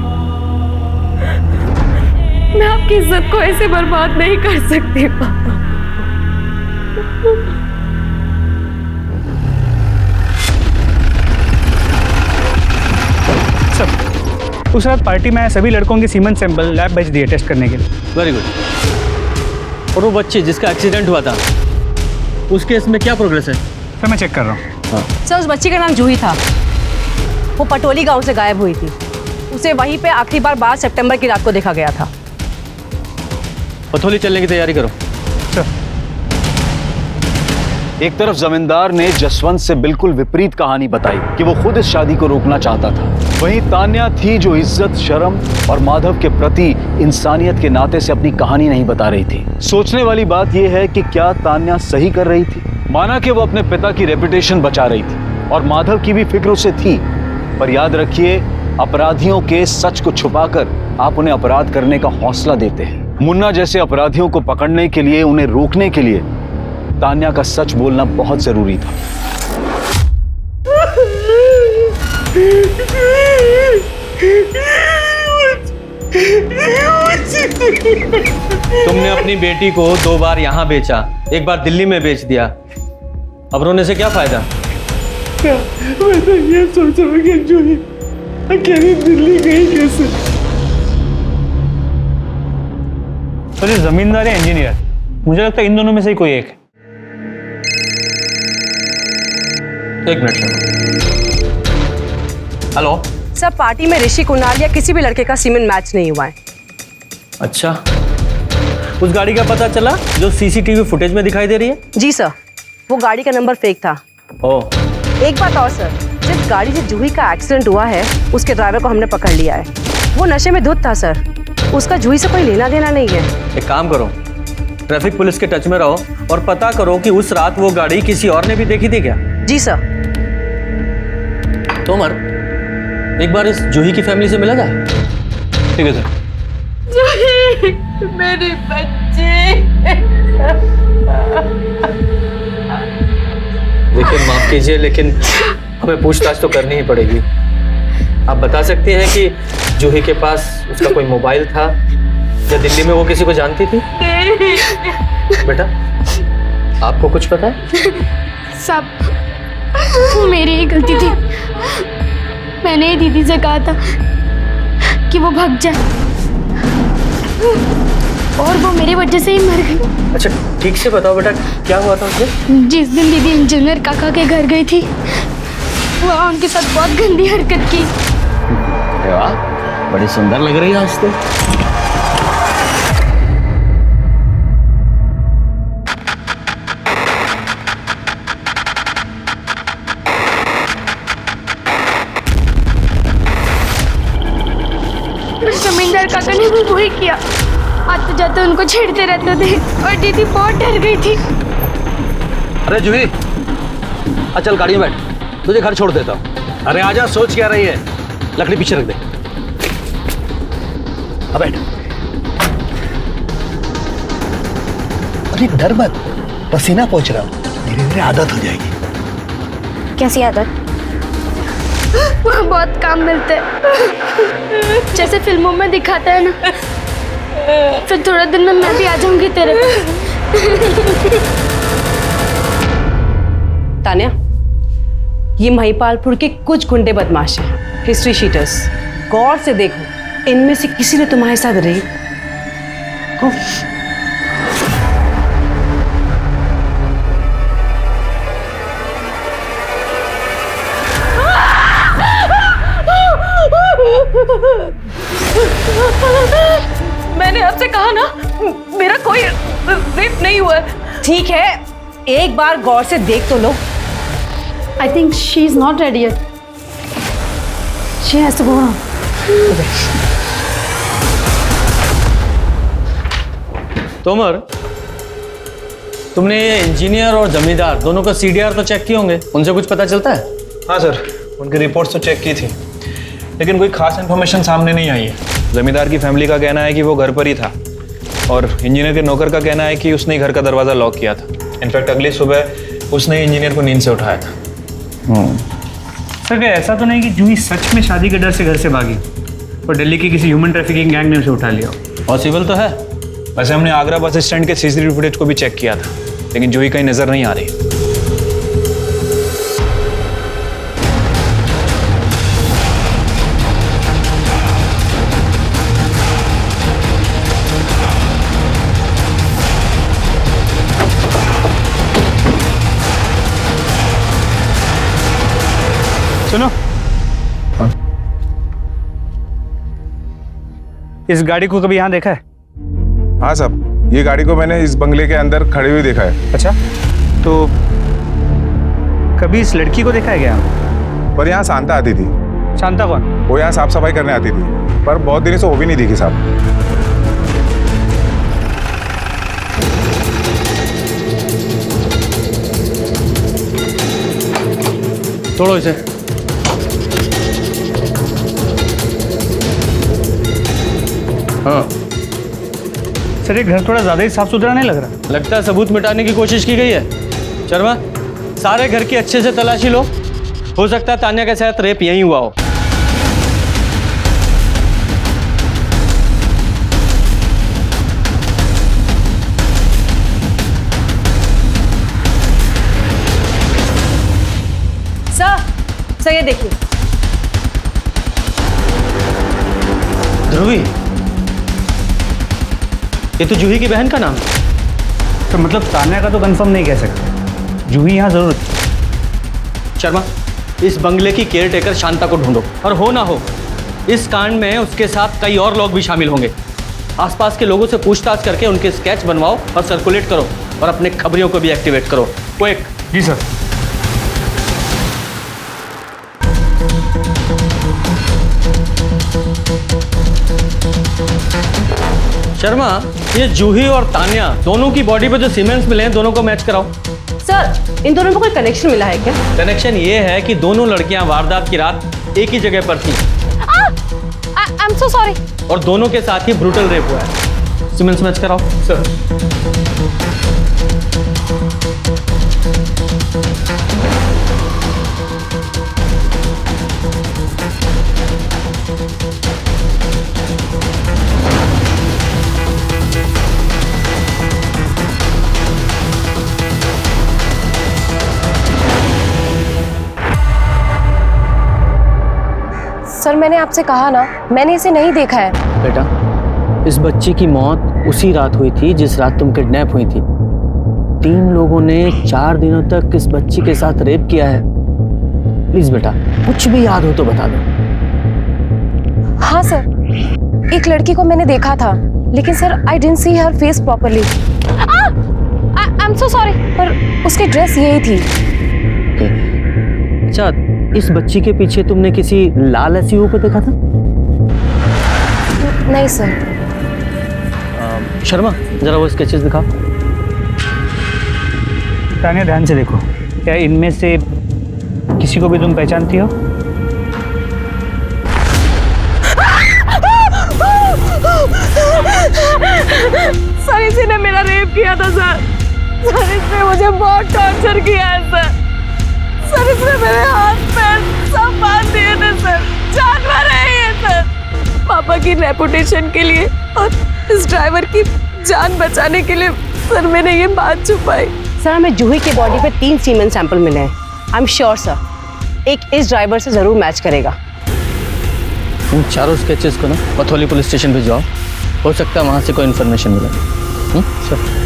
मैं आपकी इज्जत को ऐसे बर्बाद नहीं कर सकती पापा। सर उस रात पार्टी में सभी लड़कों के सीमन सैंपल लैब भेज दिए टेस्ट करने के लिए। Very good. और वो बच्ची जिसका एक्सीडेंट हुआ था, उस केस में क्या प्रोग्रेस है? सर मैं चेक कर रहा हूँ। सर उस बच्ची का नाम जूही था। वो पटोली गांव से गायब हुई थी। उसे वहीं पे आखिरी बार 12 सितंबर की रात को देखा गया था। पथोली चलने की तैयारी करो। एक तरफ जमींदार ने जसवंत से बिल्कुल विपरीत कहानी बताई कि वो खुद इस शादी को रोकना चाहता था। वहीं तान्या थी जो इज्जत, शर्म और माधव के प्रति इंसानियत के नाते से अपनी कहानी नहीं बता रही थी। सोचने वाली बात यह है कि क्या तान्या सही कर रही थी? माना कि वो अपने पिता की रेपुटेशन बचा रही थी और माधव की भी फिक्र उसे थी, पर याद रखिए अपराधियों के सच को छुपाकर आप उन्हें अपराध करने का हौसला देते हैं। मुन्ना जैसे अपराधियों को पकड़ने के लिए, उन्हें रोकने के लिए तान्या का सच बोलना बहुत जरूरी था। तुमने अपनी बेटी को 2 बार यहाँ बेचा, एक बार दिल्ली में बेच दिया। अब रोने से क्या फायदा? मैं तो ये सोच रहा हूँ कि जूही अकेली दिल्ली गई कैसे। तो ये जमींदार है इंजीनियर, मुझे लगता है इन दोनों में से ही कोई एक है। एक मिनट। हेलो सर, पार्टी में ऋषि, कुणाल या किसी भी लड़के का सीमेंट मैच नहीं हुआ है। अच्छा, उस गाड़ी का पता चला जो सीसीटीवी फुटेज में दिखाई दे रही है? जी सर, वो गाड़ी का नंबर फेक था। ओह। एक बात और सर, जिस गाड़ी से जूही का एक्सीडेंट हुआ है उसके ड्राइवर को हमने पकड़ लिया है। वो नशे में धुत था सर, उसका जूही से कोई लेना देना नहीं है। एक काम करो, ट्रैफिक पुलिस के टच में रहो और पता करो कि उस रात वो गाड़ी किसी और ने भी देखी थी क्या? जी सर। तोमर, एक बार इस जूही की फैमिली से मिला जाए। ठीक है सर। जूही, मेरी बच्ची। देखिए माफ कीजिए, लेकिन हमें पूछताछ तो करनी ही पड़ेगी। आप बता सकते हैं कि जूही के पास उसका कोई मोबाइल था या दिल्ली में वो किसी को जानती थी? बेटा, आपको कुछ पता है? सब वो मेरी ही गलती थी। मैंने ही दीदी से कहा था कि वो भाग जाए और वो मेरी वजह से ही मर गई। अच्छा ठीक से बताओ बेटा, क्या हुआ था उसे? जिस दिन दीदी इंजीनियर काका के घर गई थी, वहाँ उनके साथ बहुत गंदी हरकत की। अरे वाह, बड़ी सुंदर लग रही है आज तो। जमींदार काका ने भी वही किया। आते जाते उनको छेड़ते रहते थे और दीदी बहुत डर गई थी। अरे जूही, चल गाड़ी में बैठ, तुझे घर छोड़ देता हूँ। अरे आजा, सोच क्या रही है? लकड़ी पीछे रख दे। अब बैठ। अरे डर मत, पसीना पहुंच रहा हूँ, धीरे धीरे आदत हो जाएगी। कैसी आदत? वहाँ बहुत काम मिलते हैं, जैसे फिल्मों में दिखाता है ना। फिर थोड़ा दिन में मैं भी आ जाऊंगी तेरे पास। तान्या, ये महिपालपुर के कुछ गुंडे बदमाश हैं, हिस्ट्री शीटर्स। गौर से देखो, इनमें से किसी ने तुम्हारे साथ रेप को मैंने आपसे कहा ना, मेरा कोई रेप नहीं हुआ। ठीक है, एक बार गौर से देख तो लो। I think she is not ready yet. She has to go on. Tomar, तुमने ये इंजीनियर और जमींदार दोनों का CDR तो चेक किए होंगे, उनसे कुछ पता चलता है? हाँ सर, उनकी रिपोर्ट्स तो चेक की थी, लेकिन कोई खास इन्फॉर्मेशन सामने नहीं आई है। जमींदार की फैमिली का कहना है कि वो घर पर ही था और इंजीनियर के नौकर का कहना है कि उसने घर का दरवाज़ा लॉक किया था। इनफैक्ट अगली सुबह उसने इंजीनियर को नींद से उठाया था। सर क्या ऐसा तो नहीं कि जूही सच में शादी के डर से घर से भागी और दिल्ली की किसी ह्यूमन ट्रैफिकिंग गैंग ने उसे उठा लिया? पॉसिबल तो है। वैसे हमने आगरा बस स्टैंड के CCTV फुटेज को भी चेक किया था, लेकिन जूही कहीं नजर नहीं आ रही। सुनो, इस गाड़ी को कभी यहाँ देखा है? हाँ साहब, ये गाड़ी को मैंने इस बंगले के अंदर खड़ी हुई देखा है। अच्छा, तो कभी इस लड़की को देखा है क्या? पर यहाँ शांता आती थी। शांता कौन? वो यहाँ साफ सफाई करने आती थी, पर बहुत दिनों से वो भी नहीं दिखी साहब। छोड़ो इसे। हाँ सर, ये घर थोड़ा ज्यादा ही साफ सुथरा नहीं लग रहा? लगता है सबूत मिटाने की कोशिश की गई है। शर्मा, सारे घर की अच्छे से तलाशी लो। हो सकता है तान्या के साथ रेप यहीं हुआ हो। सर ये देखिए। ध्रुवी, ये तो जूही की बहन का नाम है। तो मतलब तान्या का तो कंफर्म नहीं कह सकते, जूही यहाँ जरूर थी। शर्मा, इस बंगले की केयर टेकर शांता को ढूंढो, और हो ना हो इस कांड में उसके साथ कई और लोग भी शामिल होंगे। आसपास के लोगों से पूछताछ करके उनके स्केच बनवाओ और सर्कुलेट करो, और अपने खबरियों को भी एक्टिवेट करो। क्विक। जी सर। शर्मा, ये जूही और तान्या दोनों की बॉडी पे जो सीमेंट्स मिले हैं, दोनों को मैच कराओ। सर, इन दोनों में कोई कनेक्शन मिला है क्या? कनेक्शन ये है कि दोनों लड़कियां वारदात की रात एक ही जगह पर थी। I am so sorry. और दोनों के साथ ही ब्रूटल रेप हुआ है। सीमेंट्स मैच कराओ। सर। सर, मैंने आपसे कहा ना, मैंने इसे नहीं देखा है। बेटा, इस बच्ची की मौत उसी रात हुई थी जिस रात तुम किडनैप हुई थी। 3 लोगों ने 4 दिनों तक इस बच्ची के साथ रेप किया है। प्लीज बेटा, कुछ भी याद हो तो बता दो। हाँ सर, एक लड़की को मैंने देखा था, लेकिन sir I didn't see her face properly. I am so sorry, पर उसकी ड्रेस यही थी। अच्छा, इस बच्ची के पीछे तुमने किसी लाल एसयूवी को देखा था? नहीं सर। शर्मा, जरा वो स्केचेस दिखाओ। तान्या, ध्यान से देखो, क्या इनमें से किसी को भी तुम पहचानती हो? सर, इसी ने मेरा रेप किया था सर। सर, इसने मुझे बहुत टॉर्चर किया है सर। सर, इसने मेरे हाथ पैर सब बांध दिए थे सर। जानवर है ये सर। पापा की रेपुटेशन के लिए और इस ड्राइवर की जान बचाने के लिए सर मैंने ये बात छुपाई। सर, हमें जूही के बॉडी पे 3 सीमेंट सैंपल मिले हैं। आई एम श्योर सर, एक इस ड्राइवर से जरूर मैच करेगा। उन चारों स्केचेस को ना पथौली पुलिस स्टेशन भिजवाओ। हो सकता है वहां से कोई इन्फॉर्मेशन मिले। सर।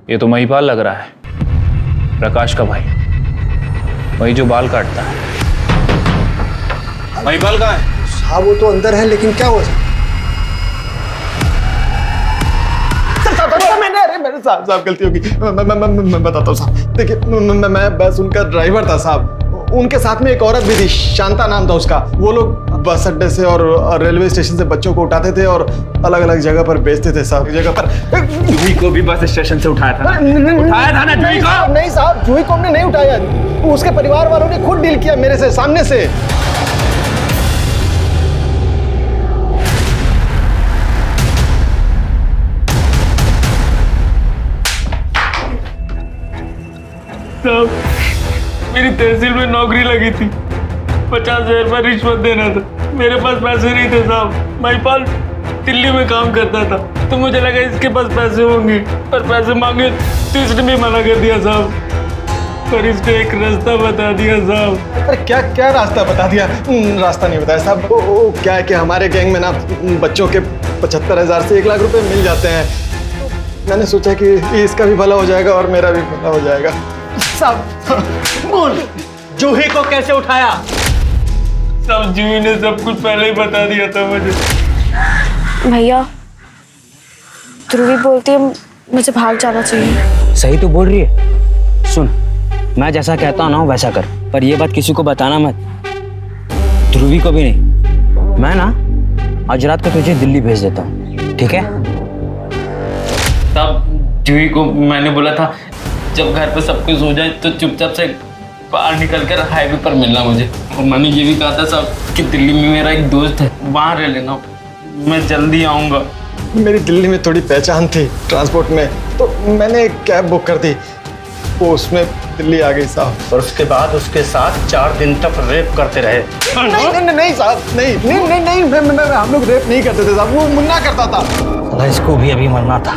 ये तो महिपाल लग रहा है, प्रकाश का भाई, वही जो बाल काटता है। महिपाल कहाँ है? साहब, वो तो अंदर है, लेकिन क्या हुआ? मैंने अरे मेरे साहब गलती होगी। मैं बताता हूँ साहब। देखिए, मैं बस उनका ड्राइवर था साहब। उनके साथ में एक औरत भी थी, शांता नाम था उसका। वो लोग बस अड्डे से और रेलवे स्टेशन से बच्चों को उठाते थे और अलग अलग जगह पर बेचते थे साहब। जगह पर जूही को भी बस स्टेशन से उठाया था। उठाया था ना जूही को? नहीं साहब, जूही को हमने नहीं उठाया। उसके परिवार वालों ने खुद डील किया मेरे से, सामने से। मेरी तहसील में नौकरी लगी थी, 50,000 रुपये रिश्वत देना था। मेरे पास पैसे नहीं थे साहब। महिपाल दिल्ली में काम करता था, तो मुझे लगा इसके पास पैसे होंगे, पर पैसे मांगे तो इसने भी मना कर दिया साहब। पर इसको एक रास्ता बता दिया साहब। अरे क्या क्या रास्ता बता दिया? रास्ता नहीं बताया साहब। वो क्या है कि हमारे गैंग में ना बच्चों के 75,000 से 1 लाख रुपए मिल जाते हैं। मैंने सोचा कि इसका भी भला हो जाएगा और मेरा भी भला हो जाएगा। सब बोल, जूही को कैसे उठाया? सब जूही ने सब कुछ पहले ही बता दिया था मुझे। भैया ध्रुवी बोलती है मुझे भाग जाना चाहिए। सही तो बोल रही है। सुन, मैं जैसा कहता हूँ ना वैसा कर, पर ये बात किसी को बताना मत, ध्रुवी को भी नहीं। मैं ना आज रात को तुझे दिल्ली भेज देता हूँ, ठीक है? तब जूही को मैंने बोला था जब घर पे सब कुछ हो जाए तो चुपचाप से बाहर निकल कर हाईवे पर मिलना मुझे। और मैंने ये भी कहा था साहब कि दिल्ली में मेरा एक दोस्त है, वहाँ रह लेना, मैं जल्दी आऊँगा। मेरी दिल्ली में थोड़ी पहचान थी ट्रांसपोर्ट में, तो मैंने एक कैब बुक कर दी, वो उसमें दिल्ली आ गई साहब। और उसके बाद उसके साथ 4 दिन तक रेप करते रहे। नहीं साहब, नहीं, हम लोग रेप नहीं करते थे साहब, वो मुन्ना करता था। साला इसको भी अभी मरना था,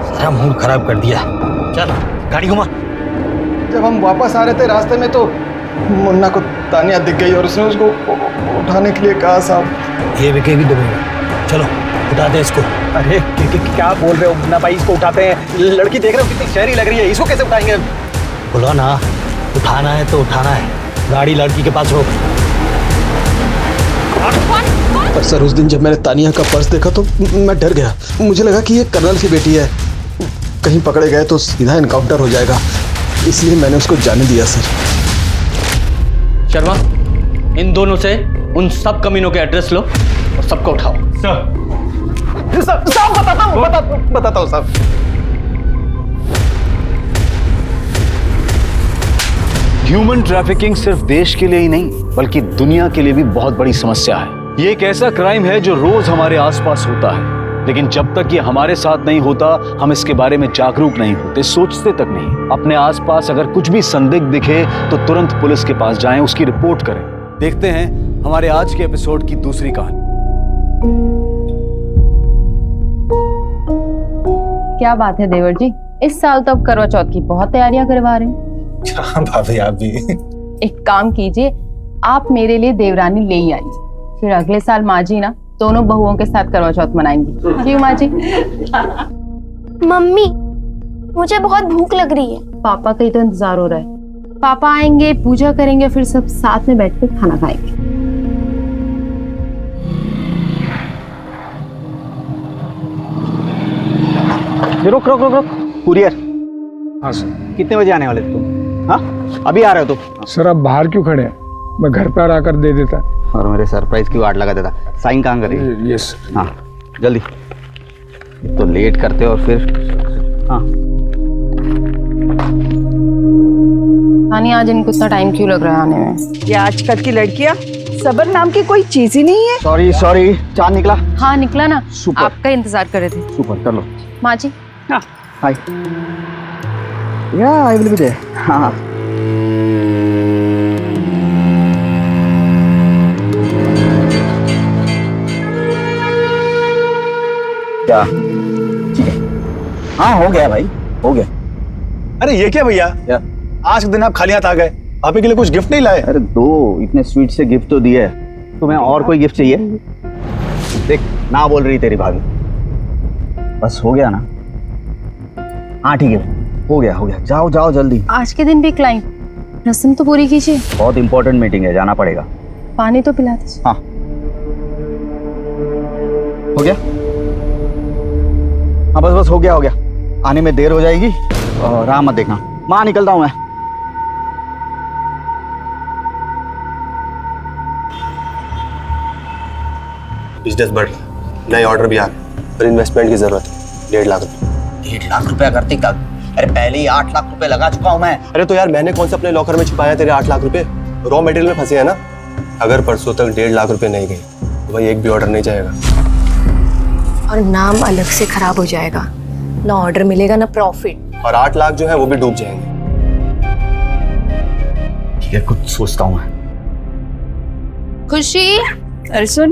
सारा मूड खराब कर दिया। चल गाड़ी घुमा। जब हम वापस आ रहे थे रास्ते में तो मुन्ना को तानिया दिख गई और उसने उसको उठाने के लिए कहा साहब। ये विकेगी दुबई, चलो उठा दे इसको। अरे क्या बोल रहे हो मुन्ना भाई, इसको उठाते हैं। लड़की देख रहे हो कितनी शहरी लग रही है, इसको कैसे उठाएंगे? बोलो ना, उठाना है तो उठाना है। गाड़ी लड़की के पास रोक। पर सर उस दिन जब मैंने तानिया का पर्स देखा तो मैं डर गया। मुझे लगा कि ये कर्नल की बेटी है, कहीं पकड़े गए तो सीधा इनकाउंटर हो जाएगा, इसलिए मैंने उसको जाने दिया सर। शर्मा, इन दोनों से उन सब कमीनों के एड्रेस लो और सबको उठाओ। साहब बताता हूँ साहब। ह्यूमन ट्रैफिकिंग सिर्फ देश के लिए ही नहीं बल्कि दुनिया के लिए भी बहुत बड़ी समस्या है। ये एक ऐसा क्राइम है जो रोज हमारे आसपास होता है, लेकिन जब तक ये हमारे साथ नहीं होता हम इसके बारे में जागरूक नहीं होते, सोचते तक नहीं। अपने आसपास अगर कुछ भी संदिग्ध दिखे तो तुरंत पुलिस के पास जाएं, उसकी रिपोर्ट करें। देखते हैं हमारे आज के एपिसोड की दूसरी कहानी। क्या बात है देवर जी, इस साल तो अब करवा चौथ की बहुत तैयारियां करवा रहे हैं। भाभी आप भी एक काम कीजिए, आप मेरे लिए देवरानी ले ही आइए, फिर अगले साल माँ जी ना दोनों बहुओं के साथ करवा चौथ मनाएंगी। जी माँ जी। मम्मी मुझे बहुत भूख लग रही है। पापा का ही तो इंतजार हो रहा है, पापा आएंगे, पूजा करेंगे, फिर सब साथ में बैठ कर खाना खाएंगे। रुक रुक रुक रुक, कुरियर। हाँ सर। कितने बजे आने वाले तुम? हाँ अभी आ रहे हो तुम? सर आप बाहर क्यों खड़े हैं, मैं घर पर आकर दे देता। और मेरे सरप्राइज की वाट लगा देता। साइन कहाँ करें? यस। हाँ जल्दी, तो लेट करते और फिर। हाँ हानि, आज इनको इतना टाइम क्यों लग रहा है आने में? ये आजकल की लड़कियां सबर नाम की कोई चीज ही नहीं है। सॉरी सॉरी, चांद निकला? हाँ निकला ना, सुपर। आपका इंतजार कर रहे थे। सुपर, कर लो। माँ जी। हाँ हाय। या आई विल बी देयर। हाँ क्या? ठीक है, हाँ हो गया भाई, हो गया। अरे ये क्या भैया, आज के दिन आप खाली हाथ आ गए, आपके लिए कुछ गिफ्ट नहीं लाए? अरे दो इतने स्वीट से गिफ्ट तो दिए, तुम्हें और कोई गिफ्ट चाहिए? देख ना बोल रही तेरी भाभी। बस हो गया ना? हाँ ठीक है, हो गया हो गया, जाओ जाओ जल्दी। आज के दिन भी क्लाइंट, रस्म तो पूरी कीजिए। बहुत इंपॉर्टेंट मीटिंग है, जाना पड़ेगा। पानी तो पिला दीजिए। हाँ हो गया? हाँ बस बस हो गया हो गया, आने में देर हो जाएगी और राह मत देखना। माँ निकलता हूँ मैं। बिजनेस बढ़ रहा है, नए ऑर्डर भी आ गए, पर इन्वेस्टमेंट की जरूरत है। 1.5 लाख रुपए। 1.5 लाख रुपया करते कब? अरे पहले ही 8 लाख रुपए लगा चुका हूँ मैं। अरे तो यार मैंने कौन से अपने लॉकर में छुपाया तेरे 8 लाख रुपए? रॉ मटेरियल में फंसे हैं ना। अगर परसों तक 1.5 लाख रुपए नहीं गए तो भाई एक भी ऑर्डर नहीं जाएगा और नाम अलग से खराब हो जाएगा, ना ऑर्डर मिलेगा ना प्रॉफिट, और 8 लाख जो है वो भी डूब जाएंगे। ठीक है, कुछ सोचता हूँ मैं। खुशी, अरे सुन,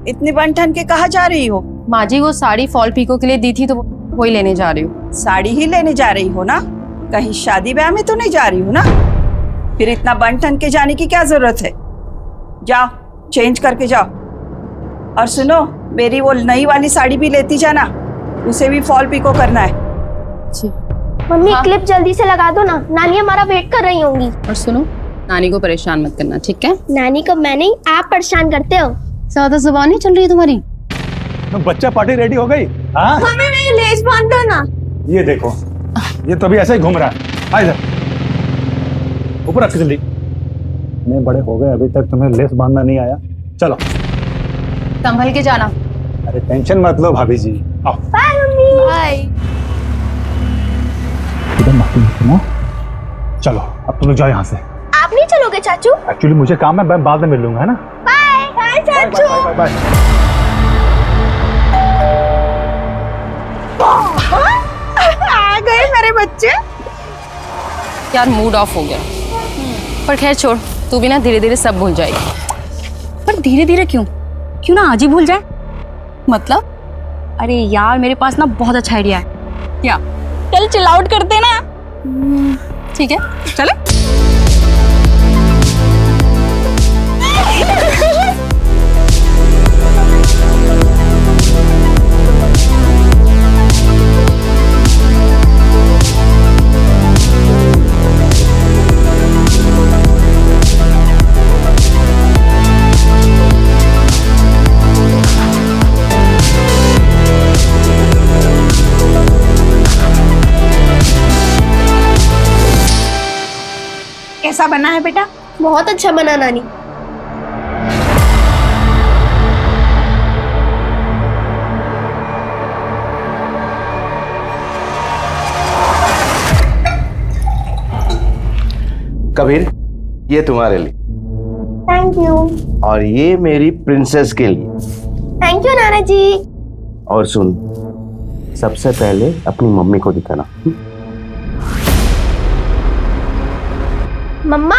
इतनी बन ठन के कहाँ जा रही हो? माँ जी वो साड़ी फॉल पीको के लिए दी थी तो वही लेने जा रही हूँ। साड़ी ही लेने जा रही हो ना, कहीं शादी ब्याह में तो नहीं जा रही हो ना? फिर इतना बन ठन के जाने की क्या जरूरत है? जाओ चेंज करके जाओ। और सुनो, मेरी वो नई वाली साड़ी भी लेती जाना, उसे भी फॉल पिको करना है। मम्मी क्लिप जल्दी से लगा दो ना, नानी हमारा वेट कर रही होंगी। और सुनो, नानी को परेशान मत करना, ठीक है? नानी को मैं नहीं, आप परेशान करते हो। ज्यादा जुबान नहीं चल रही है तुम्हारी। बच्चा पार्टी रेडी हो गई? हाँ, मम्मी मेरी लेस बांध दो ना। ये देखो, ये तो अभी ऐसे ही घूम रहा है। आ इधर, ऊपर रख जल्दी। इतने बड़े हो गए, अभी तक तुम्हें लेस बांधना नहीं आया। चलो संभल के जाना। अरे टेंशन मत लो भाभी जी, आओ। Bye mummy. बाय। चलो अब तुम लोग जाओ यहाँ से। आप नहीं चलोगे चाचू? एक्चुअली मुझे काम है, मैं बाद में मिल लूंगा, है ना? बाय बाय चाचू। Bye bye. आ गए मेरे बच्चे। यार मूड ऑफ हो गया, पर खैर छोड़, तू भी ना धीरे धीरे सब भूल जाएगी। पर धीरे धीरे क्यों ना आज ही भूल जाए? मतलब? अरे यार मेरे पास ना बहुत अच्छा आइडिया है। क्या? चल चिल आउट करते ना। ठीक है चले। कैसा बना है बेटा? बहुत अच्छा बना नानी। कबीर, ये तुम्हारे लिए। Thank you. और ये मेरी प्रिंसेस के लिए। थैंक यू नाना जी। और सुन, सबसे पहले अपनी मम्मी को दिखाना। मम्मा,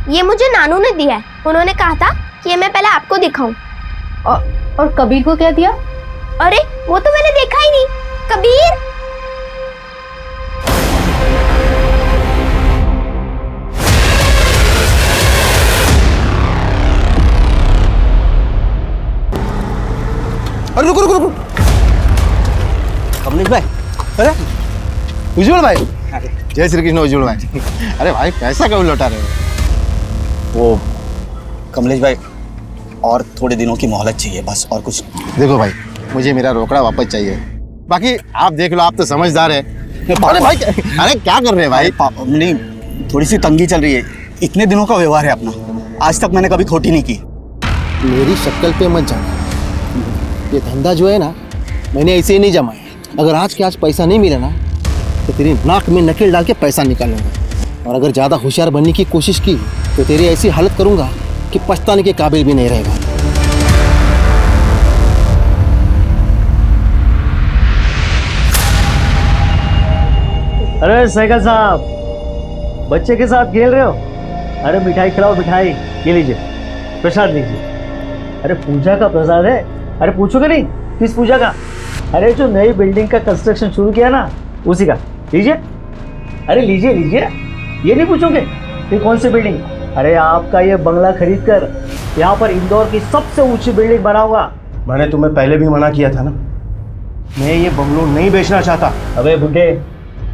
ये मुझे नानू ने दिया है। उन्होंने कहा था कि ये मैं पहले आपको दिखाऊं। और कबीर को क्या दिया? अरे वो तो मैंने देखा ही नहीं। कबीर, अरे रुको रुको रुको। कमलेश भाई, अरे उज्जवल भाई, जय श्री कृष्ण उज्जवल भाई। अरे भाई पैसा कब लौटा रहे हो? वो कमलेश भाई, और थोड़े दिनों की मोहलत चाहिए बस, और कुछ। देखो भाई, मुझे मेरा रोकड़ा वापस चाहिए। बाकी आप देख लो, आप तो समझदार है। अरे भाई, अरे क्या कर रहे हैं भाई? नहीं, थोड़ी सी तंगी चल रही है। इतने दिनों का व्यवहार है अपना, आज तक मैंने कभी खोटी नहीं की। मेरी शक्ल पे मत जाना। ये धंधा जो है ना, मैंने ऐसे ही नहीं जमाया। अगर आज के आज पैसा नहीं मिला ना, तो तेरी नाक में नकेल डाल के पैसा निकालूंगा। और अगर ज़्यादा होशियार बनने की कोशिश की तो तेरी ऐसी हालत करूंगा कि पछताने के काबिल भी नहीं रहेगा। अरे साइकिल साहब, बच्चे के साथ खेल रहे हो? अरे मिठाई खिलाओ, मिठाई। ये लीजिए, प्रसाद लीजिए। अरे पूजा का प्रसाद है। अरे पूछोगे नहीं किस पूजा का? अरे जो नई बिल्डिंग का कंस्ट्रक्शन शुरू किया ना, उसी का। लीजिए, अरे लीजिए लीजिए। ये नहीं पूछोगे ये कौन सी बिल्डिंग? अरे आपका ये बंगला खरीद कर यहाँ पर इंदौर की सबसे ऊंची बिल्डिंग बनाऊंगा। मैंने तुम्हें पहले भी मना किया था ना, मैं ये बंगलो नहीं बेचना चाहता। अबे बुड्ढे,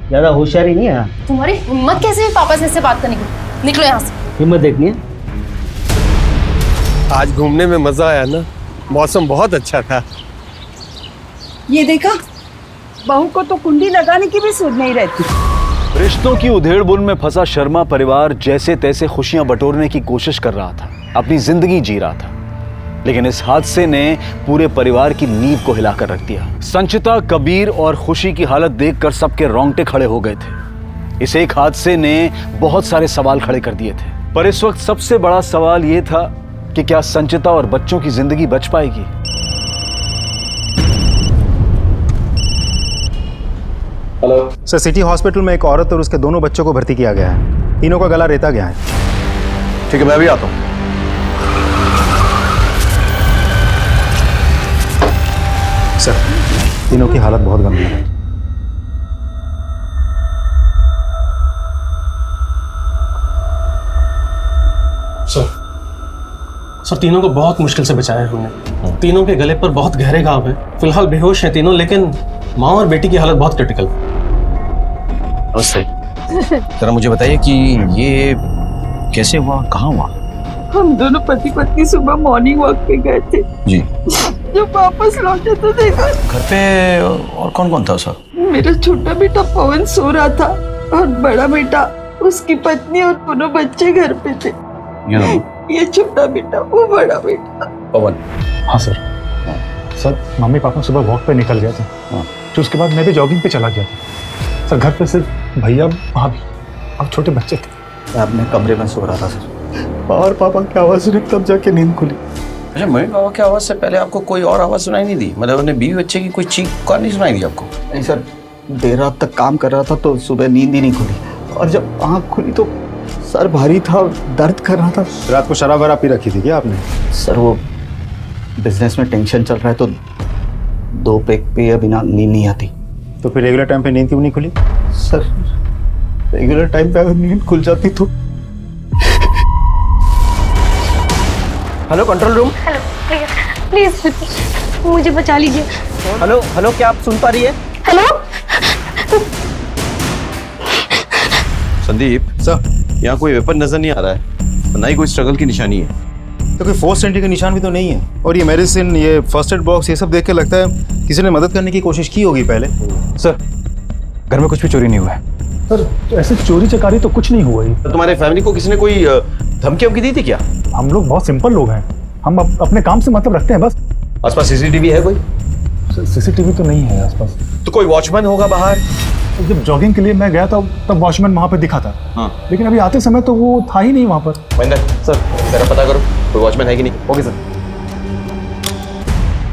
ज्यादा होशियारी नहीं है। तुम्हारी हिम्मत कैसे हुई पापा से ऐसे बात करने की? निकलो यहाँ से। हिम्मत देखनी है। आज घूमने में मजा आया ना, मौसम बहुत अच्छा था। ये देखा, बहू को तो कुंडी लगाने की भी सूझ नहीं रहती। रिश्तों की उधेड़-बुन में फंसा शर्मा परिवार जैसे तैसे खुशियां बटोरने की कोशिश कर रहा था, अपनी जिंदगी जी रहा था। लेकिन इस हादसे ने पूरे परिवार की नींव को हिलाकर रख दिया। संचिता, कबीर और खुशी की हालत देखकर सबके रोंगटे खड़े हो गए थे। इस एक हादसे ने बहुत सारे सवाल खड़े कर दिए थे, पर इस वक्त सबसे बड़ा सवाल यह था कि क्या संचिता और बच्चों की जिंदगी बच पाएगी? हेलो सर, सिटी हॉस्पिटल में एक औरत और उसके दोनों बच्चों को भर्ती किया गया है। तीनों का गला रेता गया है। ठीक है, मैं भी आता हूँ। सर, तीनों की हालत बहुत गंभीर है। सर, तीनों को बहुत मुश्किल से बचाया है हमने। तीनों के गले पर बहुत गहरे घाव हैं। फिलहाल बेहोश हैं तीनों, लेकिन माँ और बेटी की हालत बहुत क्रिटिकल। नमस्ते। जरा मुझे बताइए कि ये कैसे हुआ, कहाँ हुआ? हम दोनों पति पत्नी सुबह मॉर्निंग वॉक पे गए थे। जी। जब वापस लौटे तो देखा घर पे और कौन कौन था सर? मेरा छोटा बेटा पवन सो रहा था और बड़ा बेटा, उसकी पत्नी और दोनों बच्चे घर पे थे। ये छोटा बेटा, वो बड़ा बेटा। पवन। हाँ सर। सर मम्मी पापा सुबह वॉक पे निकल गए थे, तो उसके बाद मैं भी जॉगिंग पे चला गया था सर। घर पे सिर्फ भैया, भाभी और छोटे बच्चे थे। मैं अपने कमरे में सो रहा था सर, और पापा की आवाज़ सुनी तब जाके नींद खुली। अच्छा, मम्मी पापा की आवाज़ से पहले आपको कोई और आवाज़ सुनाई नहीं दी? मतलब अपने बीवी बच्चे की कोई चीख पुकार नहीं सुनाई दी आपको? नहीं सर, देर रात तक काम कर रहा था तो सुबह नींद ही नहीं खुली, और जब आँख खुली तो सर भारी था, दर्द कर रहा था। रात को शराब वराब पी रखी थी क्या आपने? सर वो बिजनेस में टेंशन चल रहा है तो 2 पैक पिए बिना नींद नहीं आती। तो फिर रेगुलर टाइम पे नींद क्यों नहीं खुली? सर रेगुलर टाइम पे अगर नींद खुल जाती तो। Hello control room. Hello, please please मुझे बचा लीजिए। हेलो हेलो, क्या आप सुन पा रही है? हेलो संदीप सर, यहाँ कोई वेपन नजर नहीं आ रहा है, ना ही कोई स्ट्रगल की निशानी है। तो कोई फोर्स एंट्री के निशान भी तो नहीं है। और ये मेडिसिन, ये फर्स्ट एड बॉक्स, ये सब देख के लगता है किसी ने मदद करने की कोशिश की होगी पहले। सर घर में कुछ भी चोरी नहीं हुआ है। सर ऐसे चोरी चकारी तो कुछ नहीं हुआ ही। तो तुम्हारे फैमिली को किसी ने कोई धमकी वमकी दी थी क्या? हम लोग बहुत सिंपल लोग हैं, हम अपने काम से मतलब रखते हैं बस। आसपास सीसीटीवी है कोई? सीसीटीवी तो नहीं है आसपास। तो कोई वॉचमैन होगा बाहर? जब जॉगिंग के लिए मैं गया था तब वॉचमैन वहाँ पे दिखा था। हाँ। लेकिन अभी आते समय तो वो था ही नहीं वहाँ पर। महेंद्र सर, जरा पता करो कोई वॉचमैन है कि नहीं। Okay sir.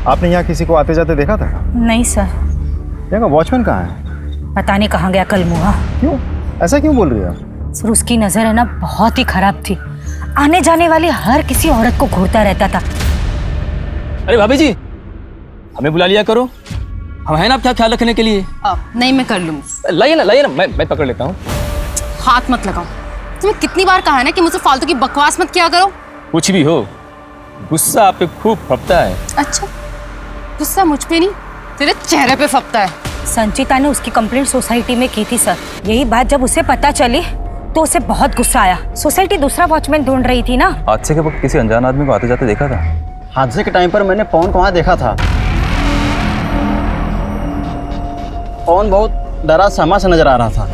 आपने यहाँ किसी को आते जाते देखा था? नहीं सर। यहाँ का वॉचमैन कहाँ है? पता नहीं कहाँ गया कल मुहा। क्यों, ऐसा क्यों बोल रही है आप? सर उसकी नजर है ना बहुत ही खराब थी, आने जाने वाली हर किसी औरत को घूरता रहता था। अरे भाभी जी, हमें बुला लिया करो, हम हैं ना आपका ख्याल रखने के लिए। नहीं, मैं कर लूंगी। लाइए ना, मैं पकड़ लेता हूँ। हाथ मत लगाओ। तुम्हें कितनी बार कहा है ना कि मुझसे फालतू की बकवास मत किया करो। कुछ भी हो, गुस्सा आप पे खूब फपता है। अच्छा, गुस्सा मुझ पे नहीं, तेरे चेहरे पे फपता है। संचिता ने उसकी कंप्लेंट सोसाइटी में की थी सर। यही बात जब उसे पता चली तो उसे बहुत गुस्सा आया। सोसाइटी दूसरा वॉचमैन ढूंढ रही थी ना। हादसे के वक्त किसी अनजान आदमी को आते जाते देखा था? हादसे के टाइम पर मैंने पवन को वहाँ देखा था। पवन बहुत डरा सहमा सा नजर आ रहा था।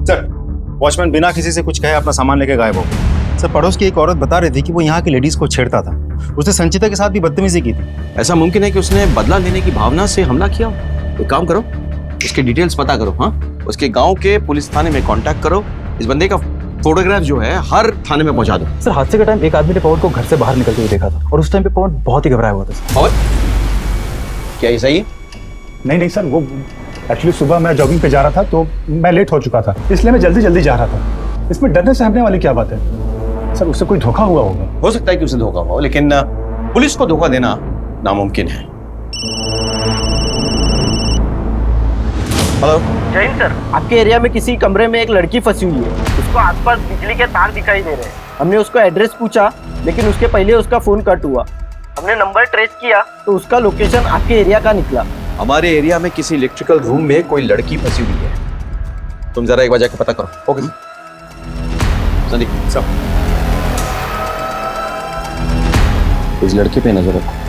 सर वॉचमैन बिना किसी से कुछ कहे अपना सामान लेके गायब हो गया। सर पड़ोस की एक औरत बता रही थी कि वो यहाँ की लेडीज को छेड़ता था। उसने संचिता के साथ भी बदतमीजी की थी। ऐसा मुमकिन है कि उसने बदला लेने की भावना से हमला किया। एक काम करो, उसके डिटेल्स पता करो। हाँ, उसके गांव के पुलिस थाने में कांटेक्ट करो। इस बंदे का फोटोग्राफ जो है हर थाने में पहुंचा दो। सर हादसे के टाइम एक आदमी ने पवन को घर से बाहर निकलते हुए देखा था, और उस टाइम पे पवन बहुत ही घबराया हुआ था। और क्या ये सही है? नहीं सर, वो एक्चुअली सुबह मैं जॉगिंग पे जा रहा था तो मैं लेट हो चुका था, इसलिए मैं जल्दी जा रहा था। इसमें डरने सहमने वाली क्या बात है? सर उससे कोई धोखा हुआ होगा। हो सकता है कि उसे धोखा हुआ हो, लेकिन पुलिस को धोखा देना नामुमकिन है। हेलो जैन सर, आपके एरिया में किसी कमरे में एक लड़की फंसी हुई है। उसको आसपास बिजली के तार दिखाई दे रहे हैं। हमने उसको एड्रेस पूछा, लेकिन उसके पहले उसका फोन कट हुआ। हमने नंबर ट्रेस किया तो उसका लोकेशन आपके एरिया का निकला। हमारे एरिया में किसी इलेक्ट्रिकल रूम में कोई लड़की फंसी हुई है। तुम जरा एक बार जाके पता करो। ओके संदीप सब इस लड़के पे नजर रखो।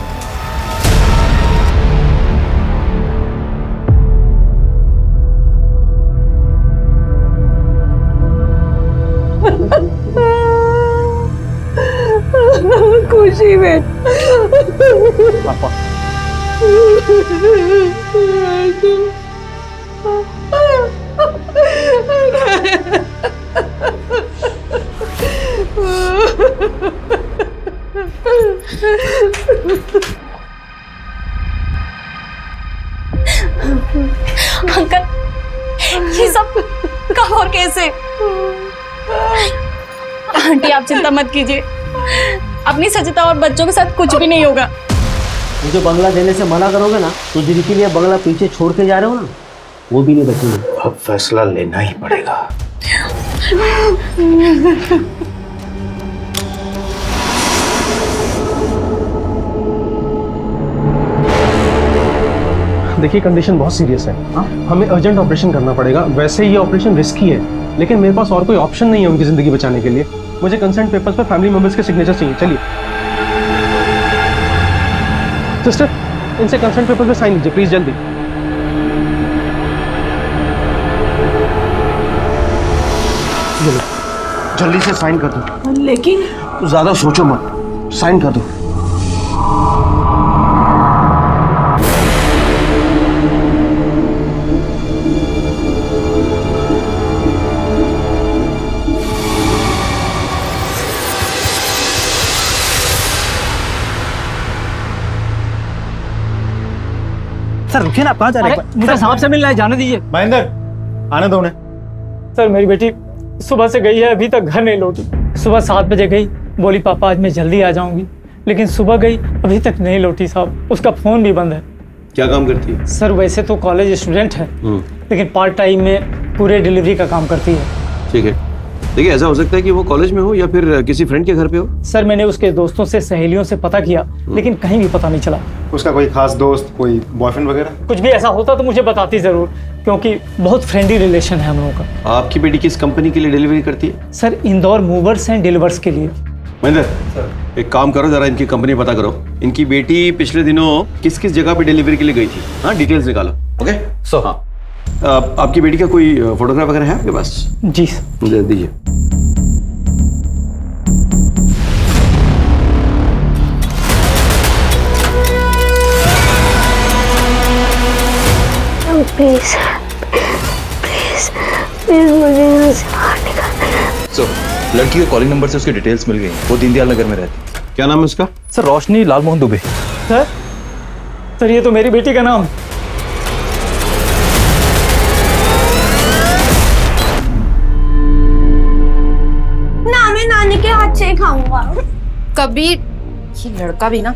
खुशी में पापा अंकल ये सब कब और कैसे? आंटी आप चिंता मत कीजिए, अपनी सचिता और बच्चों के साथ कुछ भी नहीं होगा। मुझे बंगला देने से मना करोगे ना, तो जिनके लिए बंगला पीछे छोड़ के जा रहे हो ना, वो भी नहीं बचेंगे। अब फैसला लेना ही पड़ेगा। देखिए कंडीशन बहुत सीरियस है। हमें अर्जेंट ऑपरेशन करना पड़ेगा। वैसे ये ऑपरेशन रिस्की है, लेकिन मेरे पास और कोई ऑप्शन नहीं है उनकी ज़िंदगी बचाने के लिए। मुझे कंसेंट पेपर्स पर फैमिली मेंबर्स के सिग्नेचर चाहिए। चलिए सिस्टर, इनसे कंसेंट पेपर्स पे साइन लीजिए प्लीज, जल्दी। जल्दी से साइन कर दो। लेकिन ज्यादा सोचो मत, साइन कर दो। सर रुकिए ना, आप कहाँ जा रहे हैं? मुझे साहब से मिलना है, जाने दीजिए। महेंद्र, आने दो उन्हें। सर मेरी बेटी सुबह से गई है, अभी तक घर नहीं लौटी। सुबह 7 बजे गई, बोली पापा आज मैं जल्दी आ जाऊंगी, लेकिन सुबह गई अभी तक नहीं लौटी साहब। उसका फोन भी बंद है। क्या काम करती है? सर वैसे तो कॉलेज स्टूडेंट है, लेकिन पार्ट टाइम में पूरे डिलीवरी का काम करती है। ठीक है, देखिए ऐसा हो सकता है कि वो कॉलेज में हो या फिर किसी फ्रेंड के घर पे हो। सर मैंने उसके दोस्तों से, सहेलियों से पता किया, लेकिन कहीं भी पता नहीं चला। उसका कोई खास दोस्त, कोई बॉयफ्रेंड वगैरह? कुछ भी ऐसा होता तो मुझे बताती जरूर, क्योंकि बहुत फ्रेंडली रिलेशन है हम लोगों का। आपकी बेटी किस कंपनी के लिए डिलीवरी करती है? Sir Indore movers and delivers के लिए। महेंद्र, एक काम करो, जरा इनकी कंपनी पता करो। इनकी बेटी पिछले दिनों किस किस जगह पे डिलीवरी के लिए गई थी, हाँ डिटेल्स निकालो। ओके सो हाँ, आपकी बेटी का कोई फोटोग्राफ वगैरह है आपके पास? जी दे दीजिए। प्लीज प्लीज प्लीज मुझे यहाँ से बाहर निकाल। सो लड़की के कॉलिंग नंबर से उसकी डिटेल्स मिल गई। वो दीनदयाल नगर में रहती है। क्या नाम है उसका? सर रोशनी लालमोहन दुबे। सर ये तो मेरी बेटी का नाम। ना मैं नानी के हाथ से ही खाऊंगा। कभी ये लड़का भी ना।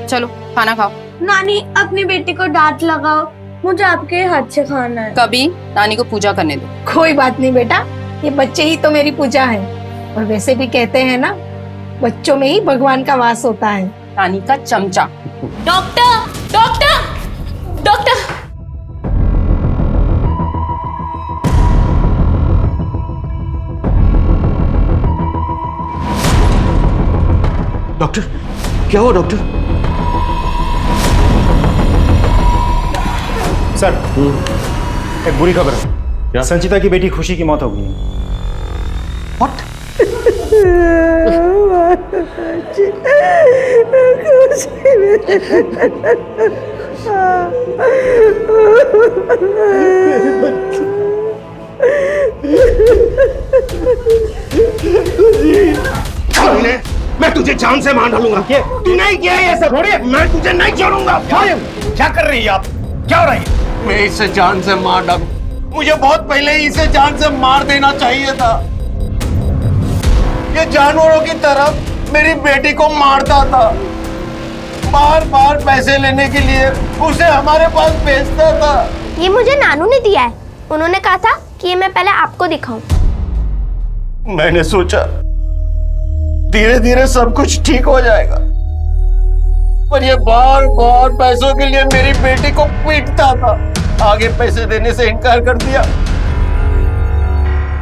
चलो खाना खाओ। नानी अपनी बेटी को डांट लगाओ, मुझे आपके हाथ से खाना है। कभी नानी को पूजा करने दो। कोई बात नहीं बेटा, ये बच्चे ही तो मेरी पूजा है। और वैसे भी कहते हैं ना, बच्चों में ही भगवान का वास होता है। नानी का चमचा। Doctor doctor doctor. डॉक्टर क्या हुआ डॉक्टर? सर एक बुरी खबर है। संचिता की बेटी खुशी की मौत हो गई है। मैं तुझे जान से मार डालूंगा। तू नहीं किया ये सब, मैं तुझे नहीं छोड़ूंगा। क्या कर रही है आप? क्या हो रहा है? मैं इसे जान से मार डालूं। मुझे बहुत पहले ही इसे जान से मार देना चाहिए था। ये जानवरों की तरह मेरी बेटी को मारता था, बार बार पैसे लेने के लिए उसे हमारे पास भेजता था। ये मुझे नानू ने दिया है, उन्होंने कहा था कि ये मैं पहले आपको दिखाऊं। मैंने सोचा धीरे धीरे सब कुछ ठीक हो जाएगा, पर ये बार बार पैसों के लिए मेरी बेटी को पीटता था। आगे पैसे देने से इनकार कर दिया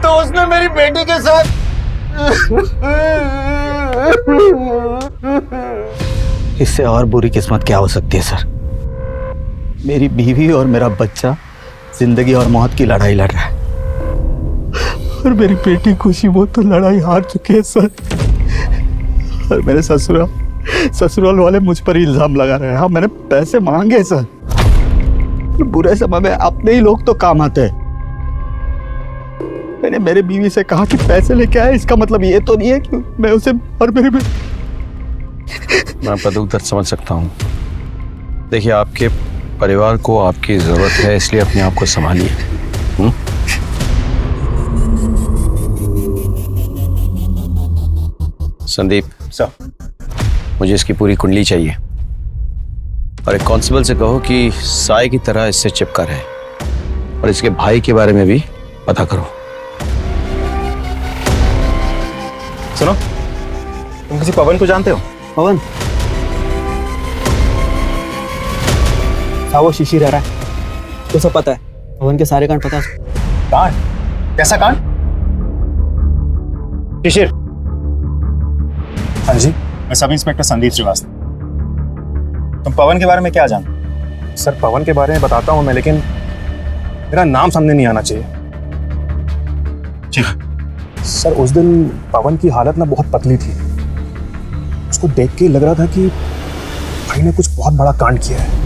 तो उसने मेरी बेटी के साथ इससे और बुरी किस्मत क्या हो सकती है सर? मेरी बीवी और मेरा बच्चा जिंदगी और मौत की लड़ाई लड़ रहा है, और मेरी बेटी खुशी वो तो लड़ाई हार चुके हैं सर। और मेरे ससुराल वाले मुझ पर इल्जाम लगा रहे हैं। हाँ मैंने पैसे मांगे सर, बुरे समय में अपने ही लोग तो काम आते हैं। मैंने मेरे बीवी से कहा कि पैसे लेके आए, इसका मतलब ये तो नहीं है कि मैं उसे और मेरी मैं आपका दुख दर्द समझ सकता हूँ। देखिए आपके परिवार को आपकी जरूरत है, इसलिए अपने आप को संभालिए। संदीप सर, मुझे इसकी पूरी कुंडली चाहिए, और एक कांस्टेबल से कहो कि साय की तरह इससे चिपका रहे, और इसके भाई के बारे में भी पता करो। सुनो, तुम किसी पवन को जानते हो? पवन? साहब वो शीशी रह रहा है, तो सब पता है, भवन के सारे कांड पता है। कांड? कैसा कांड? शिशिर। हाँ जी, मैं सब इंस्पेक्टर संदीप श्रीवास्तव। तुम पवन के बारे में क्या जानते? सर पवन के बारे में बताता हूँ मैं, लेकिन मेरा नाम सामने नहीं आना चाहिए। सर उस दिन पवन की हालत ना बहुत पतली थी। उसको देख के लग रहा था कि भाई ने कुछ बहुत बड़ा कांड किया है।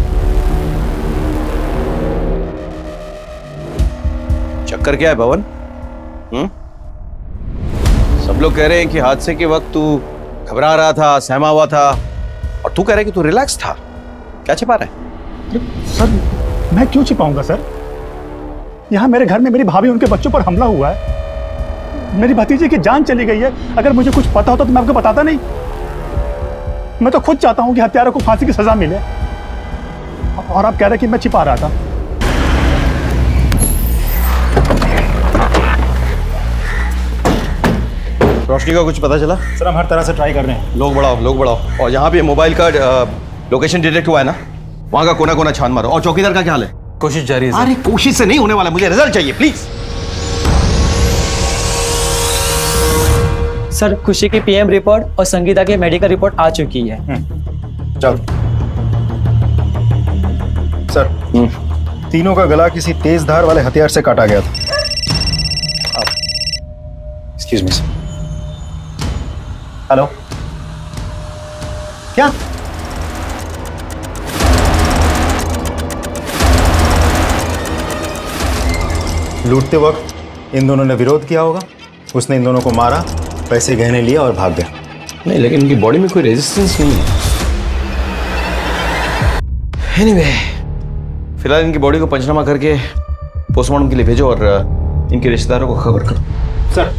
चक्कर क्या है पवन? सब लोग कह रहे हैं कि हादसे के वक्त तू घबरा रहा था, सहमा हुआ था, और तू कह रहा है कि तू रिलैक्स था। क्या छिपा रहा है? सर मैं क्यों छिपाऊंगा सर? यहाँ मेरे घर में मेरी भाभी उनके बच्चों पर हमला हुआ है, मेरी भतीजी की जान चली गई है। अगर मुझे कुछ पता होता तो मैं आपको बताता नहीं। मैं तो खुद चाहता हूँ कि हत्यारों को फांसी की सजा मिले, और आप कह रहे कि मैं छिपा रहा था। रोशनी का कुछ पता चला? सर हम हर तरह से ट्राई कर रहे हैं। लोग बढ़ाओ। और जहाँ पे मोबाइल का लोकेशन डिटेक्ट हुआ है ना, वहाँ का कोना कोना छान मारो। और चौकीदार का क्या हाल है? कोशिश जारी है। अरे कोशिश से नहीं होने वाला, मुझे रिजल्ट चाहिए प्लीज। सर खुशी की पीएम रिपोर्ट और संगीता की मेडिकल रिपोर्ट आ चुकी है। चलो सर, तीनों का गला किसी तेज धार वाले हथियार से काटा गया था। Excuse me sir. हेलो, क्या? लूटते वक्त इन दोनों ने विरोध किया होगा, उसने इन दोनों को मारा, पैसे गहने लिए और भाग गया। नहीं, लेकिन इनकी बॉडी में कोई रेजिस्टेंस नहीं है। एनीवे, फिलहाल इनकी बॉडी को पंचनामा करके पोस्टमार्टम के लिए भेजो और इनके रिश्तेदारों को खबर करो। सर,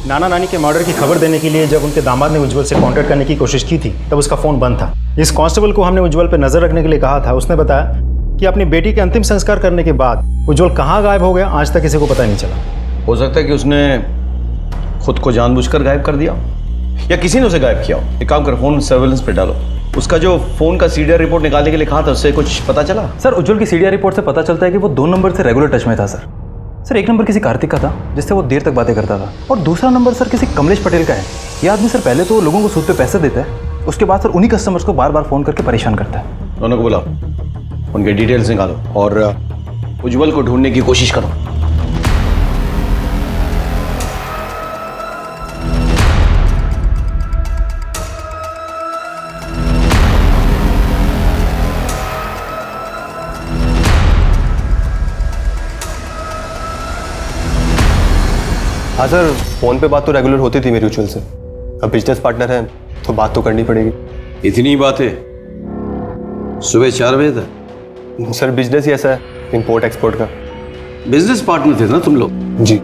नाना नानी के मर्डर की खबर देने के लिए जब उनके दामाद ने उज्जवल से कांटेक्ट करने की कोशिश की थी, तब उसका फोन बंद था। इस कांस्टेबल को हमने उज्जवल पर नजर रखने के लिए कहा था। उसने बताया कि अपनी बेटी के अंतिम संस्कार करने के बाद उज्जवल कहाँ गायब हो गया, आज तक किसी को पता नहीं चला। हो सकता है कि उसने खुद को जानबूझकर गायब कर दिया, या किसी ने उसे गायब किया हो। एक काम कर, फोन सर्वेलेंस पे डालो। उसका जो फोन का सीडीआर रिपोर्ट निकालने के लिए कहा था, उससे कुछ पता चला? सर उज्जवल की सीडीआर रिपोर्ट से पता चलता है कि वो 2 नंबर से रेगुलर टच में था सर। सर एक नंबर किसी कार्तिक का था, जिससे वो देर तक बातें करता था, और दूसरा नंबर सर किसी कमलेश पटेल का है। ये आदमी सर पहले तो लोगों को सूद पे पैसे देता है, उसके बाद सर उन्हीं कस्टमर्स को बार बार फोन करके परेशान करता है। दोनों को बुलाओ, उनके डिटेल्स निकालो और उज्जवल को ढूंढने की कोशिश करो। हाँ सर, फोन पे बात तो रेगुलर होती थी मेरी उज्जवल से। अब बिजनेस पार्टनर है तो बात तो करनी पड़ेगी। इतनी बातें सुबह 4 बजे तक? सर बिजनेस ही ऐसा है, इंपोर्ट एक्सपोर्ट का। बिजनेस पार्टनर थे ना तुम लोग? जी।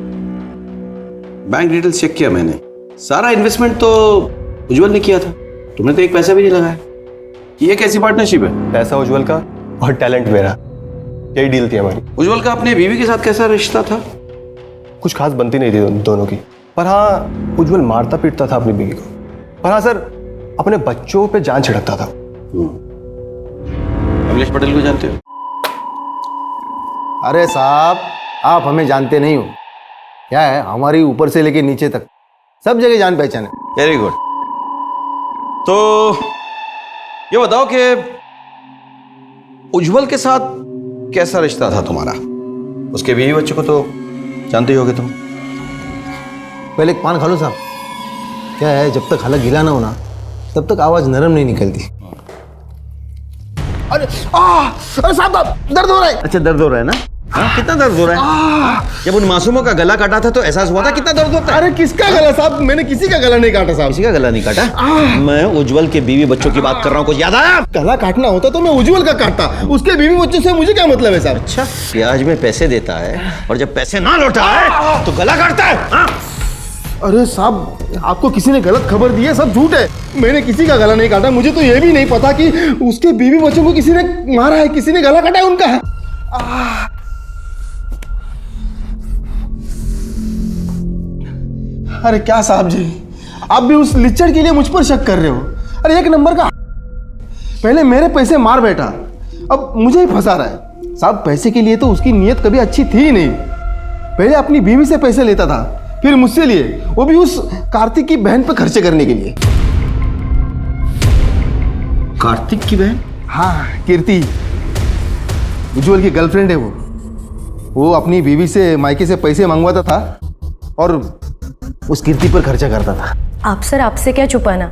बैंक डिटेल्स चेक किया मैंने, सारा इन्वेस्टमेंट तो उज्जवल ने किया था, तुमने तो एक पैसा भी नहीं लगाया। ये कैसी पार्टनरशिप है? पैसा उज्जवल का और टैलेंट मेरा, यही डील थी हमारी। उज्जवल का अपने बीवी के साथ कैसा रिश्ता था? कुछ खास बनती नहीं थी दोनों की, पर हाँ उज्जवल मारता पीटता था अपनी बीवी को। पर हाँ सर, अपने बच्चों पे जान छिड़कता था। कमलेश पटेल को जानते हो? अरे साहब, आप हमें जानते नहीं हो। क्या है, हमारी ऊपर से लेके नीचे तक सब जगह जान पहचान है। Very good. तो ये बताओ कि उज्जवल के साथ कैसा रिश्ता था तुम्हारा? उसके बीवी बच्चों को तो जानते ही होगे तुम। पहले एक पान खा लो साहब। क्या है, जब तक हलक गिला ना हो ना, तब तक आवाज नरम नहीं निकलती। अरे साहब दर्द हो रहा है। अच्छा दर्द हो रहा है ना? हाँ, कितना दर्द हो रहा है? जब उन मासूमों का गला काटा था तो एहसास हुआ था कितना दर्द होता है? अरे किसका गला साहब? मैंने किसी का गला नहीं काटा साहब। किसी का गला नहीं काटा? मैं उज्जवल के बीवी बच्चों की बात कर रहा हूँ, कुछ याद आया? गला काटना होता तो मैं उज्जवल का काटता, उसके बीवी बच्चों से मुझे क्या मतलब है साहब? अच्छा, ब्याज में पैसे देता है और जब पैसे ना लौटा है तो गला काटता है? अरे साहब, आपको किसी ने गलत खबर दी है, सब झूठ है। मैंने किसी का गला नहीं काटा। मुझे तो ये भी नहीं पता कि उसके बीवी बच्चों को किसी ने मारा है, किसी ने गला काटा है उनका। अरे क्या साहब जी, आप भी उस लिच्चड़ के लिए मुझ पर शक कर रहे हो? अरे एक नंबर का, पहले मेरे पैसे मार बैठा अब मुझे ही फंसा रहा है। साहब पैसे के लिए तो उसकी नीयत कभी अच्छी थी ही नहीं। पहले अपनी बीवी से पैसे लेता था, फिर मुझसे लिए, वो भी उस कार्तिक की बहन पर खर्चे करने के लिए। कार्तिक की बहन? हाँ, कीर्ति, उज्जवल की गर्लफ्रेंड है वो अपनी बीवी से मायके से पैसे मंगवाता था और उस कीर्ति पर खर्चा करता था। आप सर, आपसे क्या छुपाना,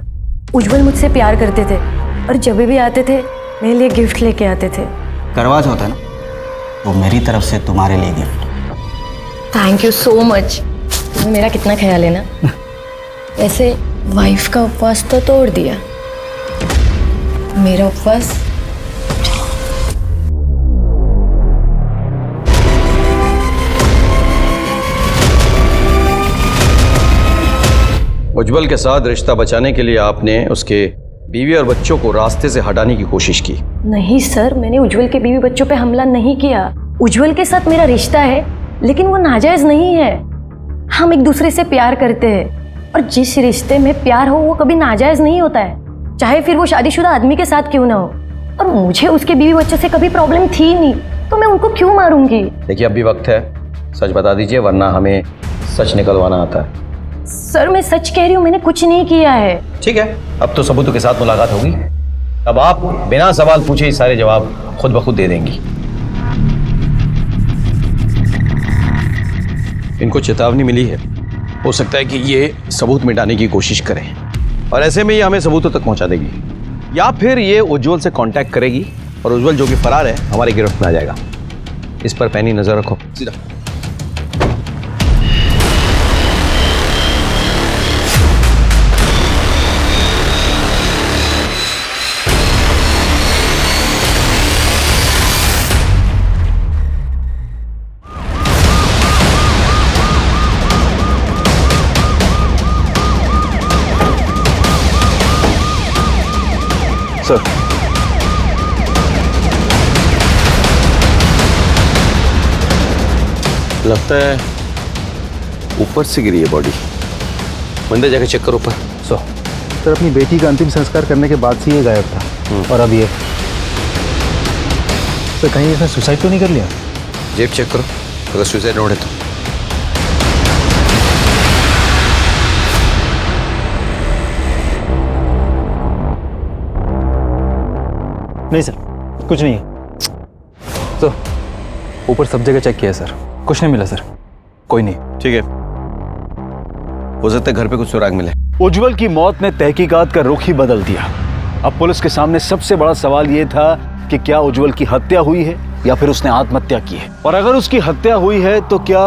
उज्जवल मुझसे प्यार करते थे और जब भी आते थे मेरे लिए गिफ्ट लेके आते थे। करवा चौथ है ना, तो मेरी तरफ से तुम्हारे लिए gift. Thank you so much. तुम्हें मेरा कितना ख्याल है ना। ऐसे वाइफ का उपवास तो तोड़ दिया, मेरा उपवास उज्जवल के साथ रिश्ता बचाने के लिए आपने उसके बीवी और बच्चों को रास्ते से हटाने की कोशिश की। नहीं सर, मैंने उज्जवल के बीवी बच्चों पे हमला नहीं किया। उज्जवल के साथ मेरा रिश्ता है, लेकिन वो नाजायज नहीं है। हम एक दूसरे से प्यार करते हैं और जिस रिश्ते में प्यार हो वो कभी नाजायज नहीं होता है, चाहे फिर वो शादीशुदा आदमी के साथ क्यों ना हो। और मुझे उसके बीवी बच्चों से कभी प्रॉब्लम थी नहीं, तो मैं उनको क्यों मारूंगी। देखिए, अब भी वक्त है, सच बता दीजिए, वरना हमें सच निकलवाना आता है। सर मैं सच कह रही हूँ, मैंने कुछ नहीं किया है। ठीक है, अब तो सबूतों के साथ मुलाकात होगी। अब आप बिना सवाल पूछे ही सारे जवाब खुद ब खुद दे देंगी। इनको चेतावनी मिली है, हो सकता है कि ये सबूत मिटाने की कोशिश करें और ऐसे में ये हमें सबूतों तक पहुंचा देगी, या फिर ये उज्जवल से कांटेक्ट करेगी और उज्जवल जो कि फरार है हमारी गिरफ्त में आ जाएगा। इस पर पैनी नजर रखो। सीधा सर, लगता है ऊपर से गिरी है बॉडी। मंदिर जाकर चेक करो ऊपर। सर, अपनी बेटी का अंतिम संस्कार करने के बाद से ये गायब था और अब ये। सर, कहीं इसने सुसाइड तो नहीं कर लिया? जेब चेक करो, अगर सुसाइड नोट है तो। नहीं सर, कुछ नहीं है। तो ऊपर सब जगह चेक किया सर, कुछ नहीं मिला सर। कोई नहीं। ठीक है, हो सकता है घर पे कुछ सुराग मिले। उज्जवल की मौत ने तहकीकात का रुख ही बदल दिया। अब पुलिस के सामने सबसे बड़ा सवाल यह था कि क्या उज्जवल की हत्या हुई है या फिर उसने आत्महत्या की है। और अगर उसकी हत्या हुई है तो क्या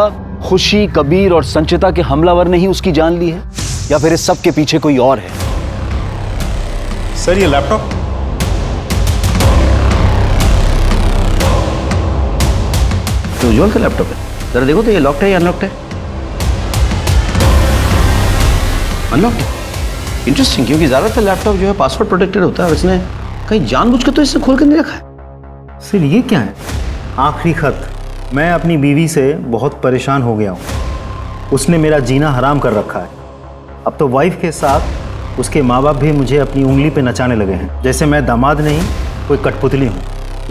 खुशी, कबीर और संचिता के हमलावर ने ही उसकी जान ली है या फिर इस सब के पीछे कोई और है। सर, ये लैपटॉप तो उज्जवल का लैपटॉप है। जरा देखो तो ये लॉक्ड है या अनलॉक्ड है। अनलॉक्ड है। इंटरेस्टिंग, क्योंकि ज्यादातर लैपटॉप जो है पासवर्ड प्रोटेक्टेड होता है और इसने कहीं जानबूझ के तो इसे खोल कर नहीं रखा है। सर, ये क्या है? आखिरी खत। मैं अपनी बीवी से बहुत परेशान हो गया हूँ। उसने मेरा जीना हराम कर रखा है। अब तो वाइफ के साथ उसके माँ बाप भी मुझे अपनी उंगली पे नचाने लगे हैं, जैसे मैं दामाद नहीं कोई कठपुतली हूँ।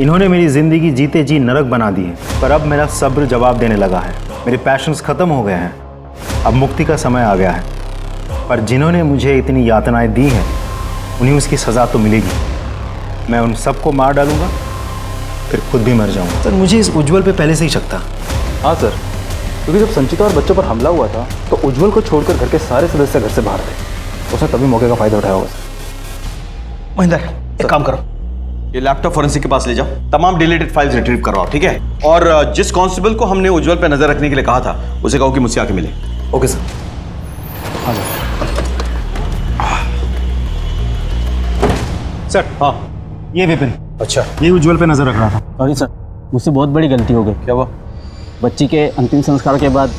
इन्होंने मेरी ज़िंदगी जीते जी नरक बना दी है, पर अब मेरा सब्र जवाब देने लगा है। मेरे पैशंस ख़त्म हो गए हैं, अब मुक्ति का समय आ गया है। पर जिन्होंने मुझे इतनी यातनाएं दी हैं उन्हें उसकी सज़ा तो मिलेगी। मैं उन सबको मार डालूंगा, फिर खुद भी मर जाऊंगा। सर, मुझे इस उज्जवल पे पहले से ही शक था। हाँ सर, क्योंकि जब संचिता और बच्चों पर हमला हुआ था तो उज्जवल को छोड़कर घर के सारे सदस्य घर से बाहर थे। उसने तभी मौके का फायदा उठाया होगा। महेंद्र, एक काम करो, ये लैपटॉप फोरेंसिक के पास ले जाओ, तमाम डिलीटेड फाइल्स रिट्रीव करवाओ, ठीक है? और जिस कांस्टेबल को हमने उज्जवल पे नजर रखने के लिए कहा था उसे कहो कि मुझसे आके मिले। Okay sir. हाँ सर। हाँ, ये विपिन। अच्छा, ये उज्जवल पे नजर रख रहा था। सॉरी सर, मुझसे बहुत बड़ी गलती हो गई। क्या हुआ? बच्ची के अंतिम संस्कार के बाद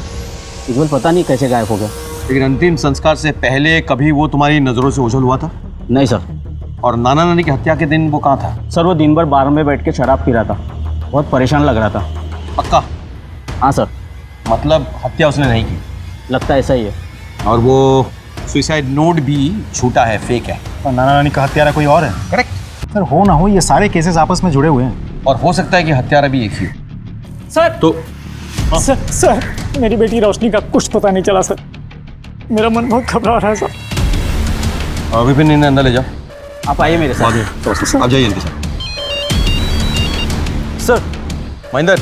उज्जवल पता नहीं कैसे गायब हो गया। लेकिन अंतिम संस्कार से पहले कभी वो तुम्हारी नजरों से ओझल हुआ था? नहीं सर। और नाना नानी की हत्या के दिन वो कहाँ था? सर, वो दिन भर बार में बैठ के शराब पी रहा था, बहुत परेशान लग रहा था। पक्का? हाँ सर। मतलब हत्या उसने नहीं की? लगता है ऐसा ही है। और वो सुसाइड नोट भी झूठा है, फेक है। और नाना नानी का हत्यारा कोई और है? करेक्ट। सर हो ना हो ये सारे केसेस आपस में जुड़े हुए हैं। और हो सकता है कि हत्यारा भी एक ही हो। सर तो सर मेरी बेटी रोशनी का कुछ पता नहीं चला सर। मेरा मन बहुत घबरा रहा है सर। विपिन इन्हें अंदर ले जाओ। आप आइए मेरे साथ। आप जाइए इनके साथ। सर महेंद्र,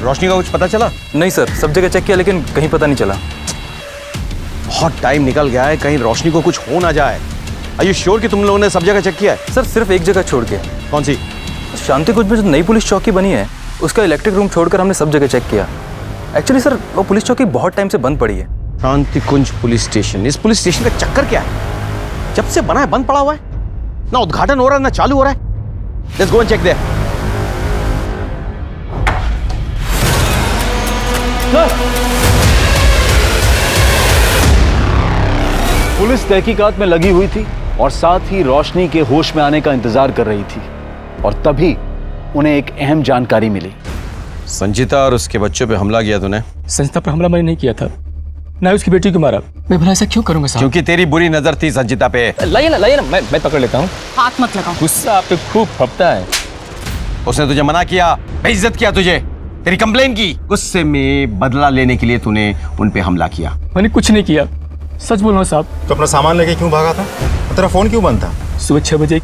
रोशनी का कुछ पता चला? नहीं सर, सब जगह चेक किया लेकिन कहीं पता नहीं चला। बहुत टाइम निकल गया है, कहीं रोशनी को कुछ हो ना जाए। आर यू श्योर कि तुम लोगों ने सब जगह चेक किया है? सर सिर्फ एक जगह छोड़ के। कौन सी? शांति कुछ में जो नई पुलिस चौकी बनी है उसका इलेक्ट्रिक रूम छोड़कर हमने सब जगह चेक किया। एक्चुअली सर वो पुलिस चौकी बहुत टाइम से बंद पड़ी है। शांति कुंज पुलिस स्टेशन, इस पुलिस स्टेशन का चक्कर क्या है? जब से बना है बंद पड़ा हुआ है, ना उद्घाटन हो रहा है ना चालू हो रहा है। Let's go and check there. Police तहकीकात में लगी हुई थी और साथ ही रोशनी के होश में आने का इंतजार कर रही थी और तभी उन्हें एक अहम जानकारी मिली। संचिता और उसके बच्चों पे हमला किया तूने? संचिता पर हमला मैंने नहीं किया था, ना उसकी बेटी को मारा। मैं भला ऐसा क्यों करूंगा साहब? क्योंकि तेरी बुरी नजर थी संचिता पे। लाइए ना मैं पकड़ लेता हूँ। हाथ मत लगाओ। गुस्सा आप पे खूब फपता है। उसने तुझे मना किया, बेइज्जत किया तुझे, तेरी कंप्लेन की। गुस्से में बदला लेने के लिए तूने उन पे हमला किया। मैंने कुछ नहीं किया, सच बोल रहा हूँ साहब। तो अपना सामान लेके क्यों भागा था? तेरा फोन क्यों बंद था? सुबह 6 बजे एक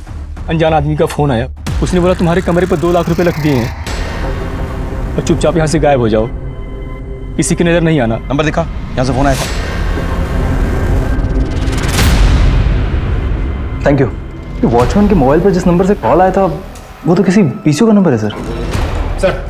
अनजान आदमी का फोन आया। उसने बोला तुम्हारे कमरे पर 2 लाख रुपए रख दिए हैं और चुपचाप यहाँ से गायब हो जाओ, किसी की नजर नहीं आना। नंबर दिखा, यहाँ से फोन आया था। Thank you. वॉचमैन के मोबाइल पर जिस नंबर से कॉल आया था वो तो किसी पीसीओ का नंबर है सर। सर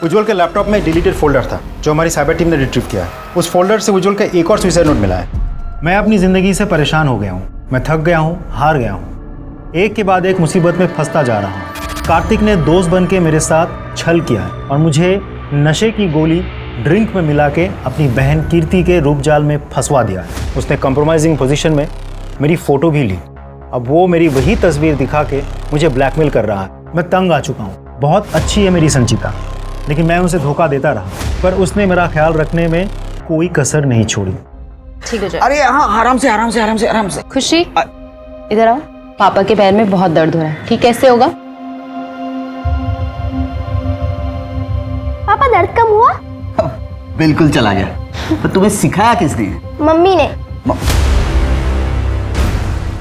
उज्जवल के लैपटॉप में डिलीटेड फोल्डर था जो हमारी साइबर टीम ने रिट्रीव किया है। उस फोल्डर से उज्जवल का एक और सुसाइड नोट मिला है। मैं अपनी ज़िंदगी से परेशान हो गया हूँ, मैं थक गया हूँ, हार गया हूँ, एक के बाद एक मुसीबत में फंसता जा रहा हूँ। कार्तिक ने दोस्त बन के मेरे साथ छल किया है और मुझे नशे की गोली ड्रिंक में मिला के अपनी बहन कीर्ति के रूप जाल में फंसवा दिया है। उसने कंप्रोमाइजिंग पोजीशन में मेरी फ़ोटो भी ली। अब वो मेरी वही तस्वीर दिखा के मुझे ब्लैकमेल कर रहा है। मैं तंग आ चुका हूँ। बहुत अच्छी है मेरी संचिता, लेकिन मैं उसे धोखा देता रहा, पर उसने मेरा ख्याल रखने में कोई कसर नहीं छोड़ी। ठीक हो जाए। अरे हाँ, आराम से आराम से आराम से आराम से। खुशी इधर आओ। पापा के पैर में बहुत दर्द हो रहा है, ठीक कैसे होगा? पापा दर्द कम हुआ? बिल्कुल चला गया। तो तुम्हें सिखाया किसने? मम्मी ने।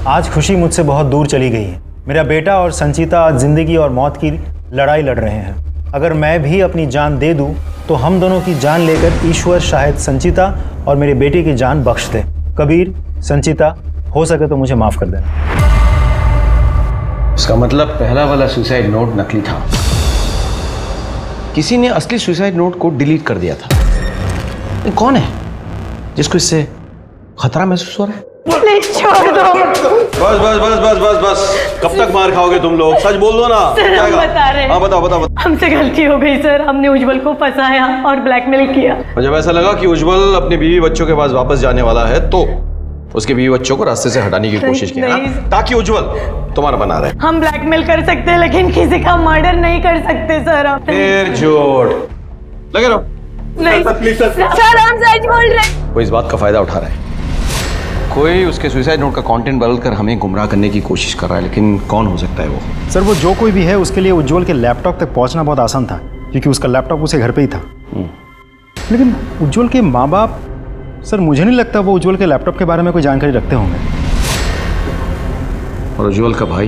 आज खुशी मुझसे बहुत दूर चली गई है। मेरा बेटा और संचिता आज जिंदगी और मौत की लड़ाई लड़ रहे हैं। अगर मैं भी अपनी जान दे दूं तो हम दोनों की जान लेकर ईश्वर शायद संचिता और मेरे बेटे की जान बख्श दे। कबीर, संचिता, हो सके तो मुझे माफ कर देना। इसका मतलब पहला वाला सुसाइड नोट नकली था, किसी ने असली सुसाइड नोट को डिलीट कर दिया था। ये कौन है जिसको इससे खतरा महसूस हो रहा है? प्लीज छोड़ दो। बस बस बस बस बस बस, कब तक मार खाओगे तुम लोग? सच बोल दो ना। सर हम बता रहे हैं। हाँ बताओ बताओ बताओ। हमसे गलती हो गई सर, हमने उज्जवल को फंसाया और ब्लैकमेल किया। और जब ऐसा लगा कि उज्जवल अपने बीवी बच्चों के पास वापस जाने वाला है तो उसके बीवी बच्चों को रास्ते से हटाने की कोशिश की ना, ताकि उज्जवल तुम्हारा बना रहे। हम ब्लैकमेल कर सकते हैं लेकिन किसी का मर्डर नहीं कर सकते सर। आप फिर झूठ लगे रहो। नहीं सर, हम सच बोल रहे हैं। वो इस बात का फायदा उठा रहा है। कोई उसके सुसाइड नोट का कंटेंट बदलकर हमें गुमराह करने की कोशिश कर रहा है, लेकिन कौन हो सकता है वो? सर वो जो कोई भी है उसके लिए उज्जवल के लैपटॉप तक पहुंचना बहुत आसान था क्योंकि उसका लैपटॉप उसे घर पे ही था। लेकिन उज्जवल के माँ बाप, सर मुझे नहीं लगता वो उज्जवल के लैपटॉप के बारे में कोई जानकारी रखते होंगे। और उज्जवल का भाई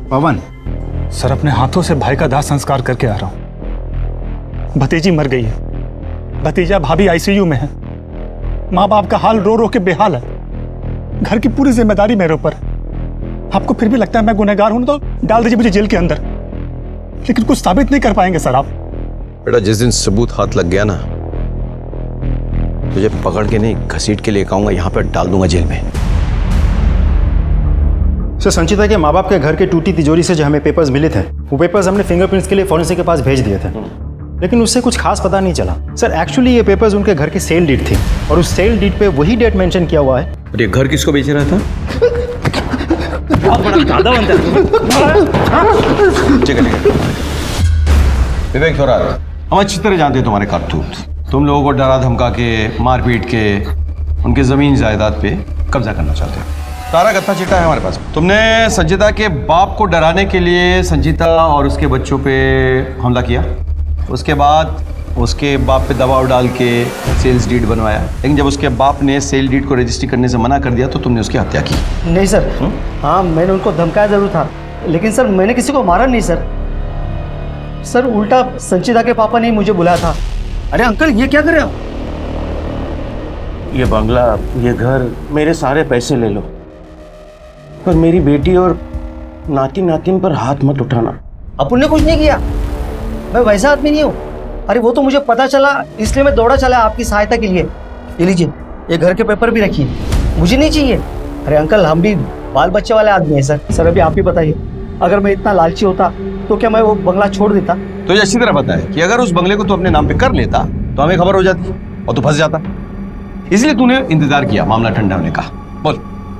पवन? सर अपने हाथों से भाई का दाह संस्कार करके आ रहा हूँ। भतीजी मर गई है, भतीजा भाभी आईसीयू में है, माँ बाप का हाल रो रो के बेहाल है, घर की पूरी जिम्मेदारी मेरे ऊपर। आपको फिर भी लगता है मैं गुनहगार हूं तो डाल दीजिए मुझे जेल के अंदर, लेकिन कुछ साबित नहीं कर पाएंगे सर आप। बेटा जिस दिन सबूत हाथ लग गया ना, तुझे पकड़ के नहीं घसीट के लेकर आऊंगा, यहाँ पर डाल दूंगा जेल में। सर संचिता के माँ बाप के घर के टूटी तिजोरी से जो हमें पेपर्स मिले थे, वो पेपर्स हमने फिंगरप्रिंट्स के लिए फॉरेंसिक के पास भेज दिए थे, लेकिन उससे कुछ खास पता नहीं चला। सर एक्चुअली ये पेपर्स उनके घर की सेल डीड थी और उस सेल डीड पे वही डेट मेंशन किया हुआ है। और ये घर किसको बेच रहा था? बहुत बड़ा दादा बनता है। विवेक थोरात, हम अच्छी तरह जानते हैं तुम्हारे करतूत। तुम लोगों को डरा धमका के, मार पीट के उनके जमीन जायदाद पे कब्जा करना चाहते हो। सारा गत्था चिट्ठा है हमारे पास। तुमने संजीता के बाप को डराने के लिए संजीता और उसके बच्चों पे हमला किया, उसके बाद उसके बाप पे दबाव डाल के सेल्स डीड बनवाया, लेकिन जब उसके बाप ने सेल डीड को रजिस्ट्री करने से मना कर दिया तो तुमने उसकी हत्या की। नहीं सर, हाँ मैंने उनको धमकाया जरूर था, लेकिन सर मैंने किसी को मारा नहीं सर। सर उल्टा संचिता के पापा ने मुझे बुलाया था। अरे अंकल ये क्या कर रहे हो? ये बंगला, ये घर, मेरे सारे पैसे ले लो, पर मेरी बेटी और नाती नातिन पर हाथ मत उठाना। अपन ने कुछ नहीं किया, मैं वैसा आदमी नहीं हूँ। अरे वो तो मुझे पता चला इसलिए मैं दौड़ा चला आपकी सहायता के लिए। ये लीजिए, ये घर के पेपर भी रखिए, मुझे नहीं चाहिए। अरे अंकल हम भी बाल बच्चे वाले आदमी हैं सर। सर अभी आप ही बताइए, अगर मैं इतना लालची होता तो क्या मैं वो बंगला छोड़ देता? तो ये अच्छी तरह पता है कि अगर उस बंगले को तू अपने नाम पे कर लेता तो हमें खबर हो जाती और तू फंस जाता, इसलिए तूने इंतजार किया मामला ठंडा होने का। बोल,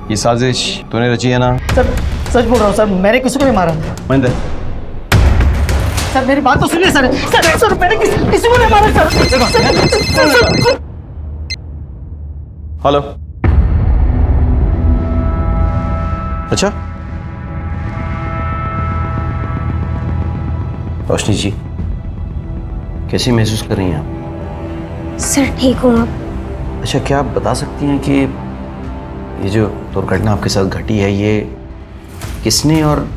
ये साजिश तूने रची है ना? सर सच बोल रहा हूँ सर, मैंने किसी को नहीं मारा। महेंद्र, सर मेरी बात तो सुनिए सर। सर मैंने किसी को नहीं मारा सर। हेलो, अच्छा रोशनी जी, कैसी महसूस कर रही हैं आप? सर ठीक हूँ आप? अच्छा, क्या आप बता सकती हैं कि ये जो दुर्घटना आपके साथ घटी है ये किसने और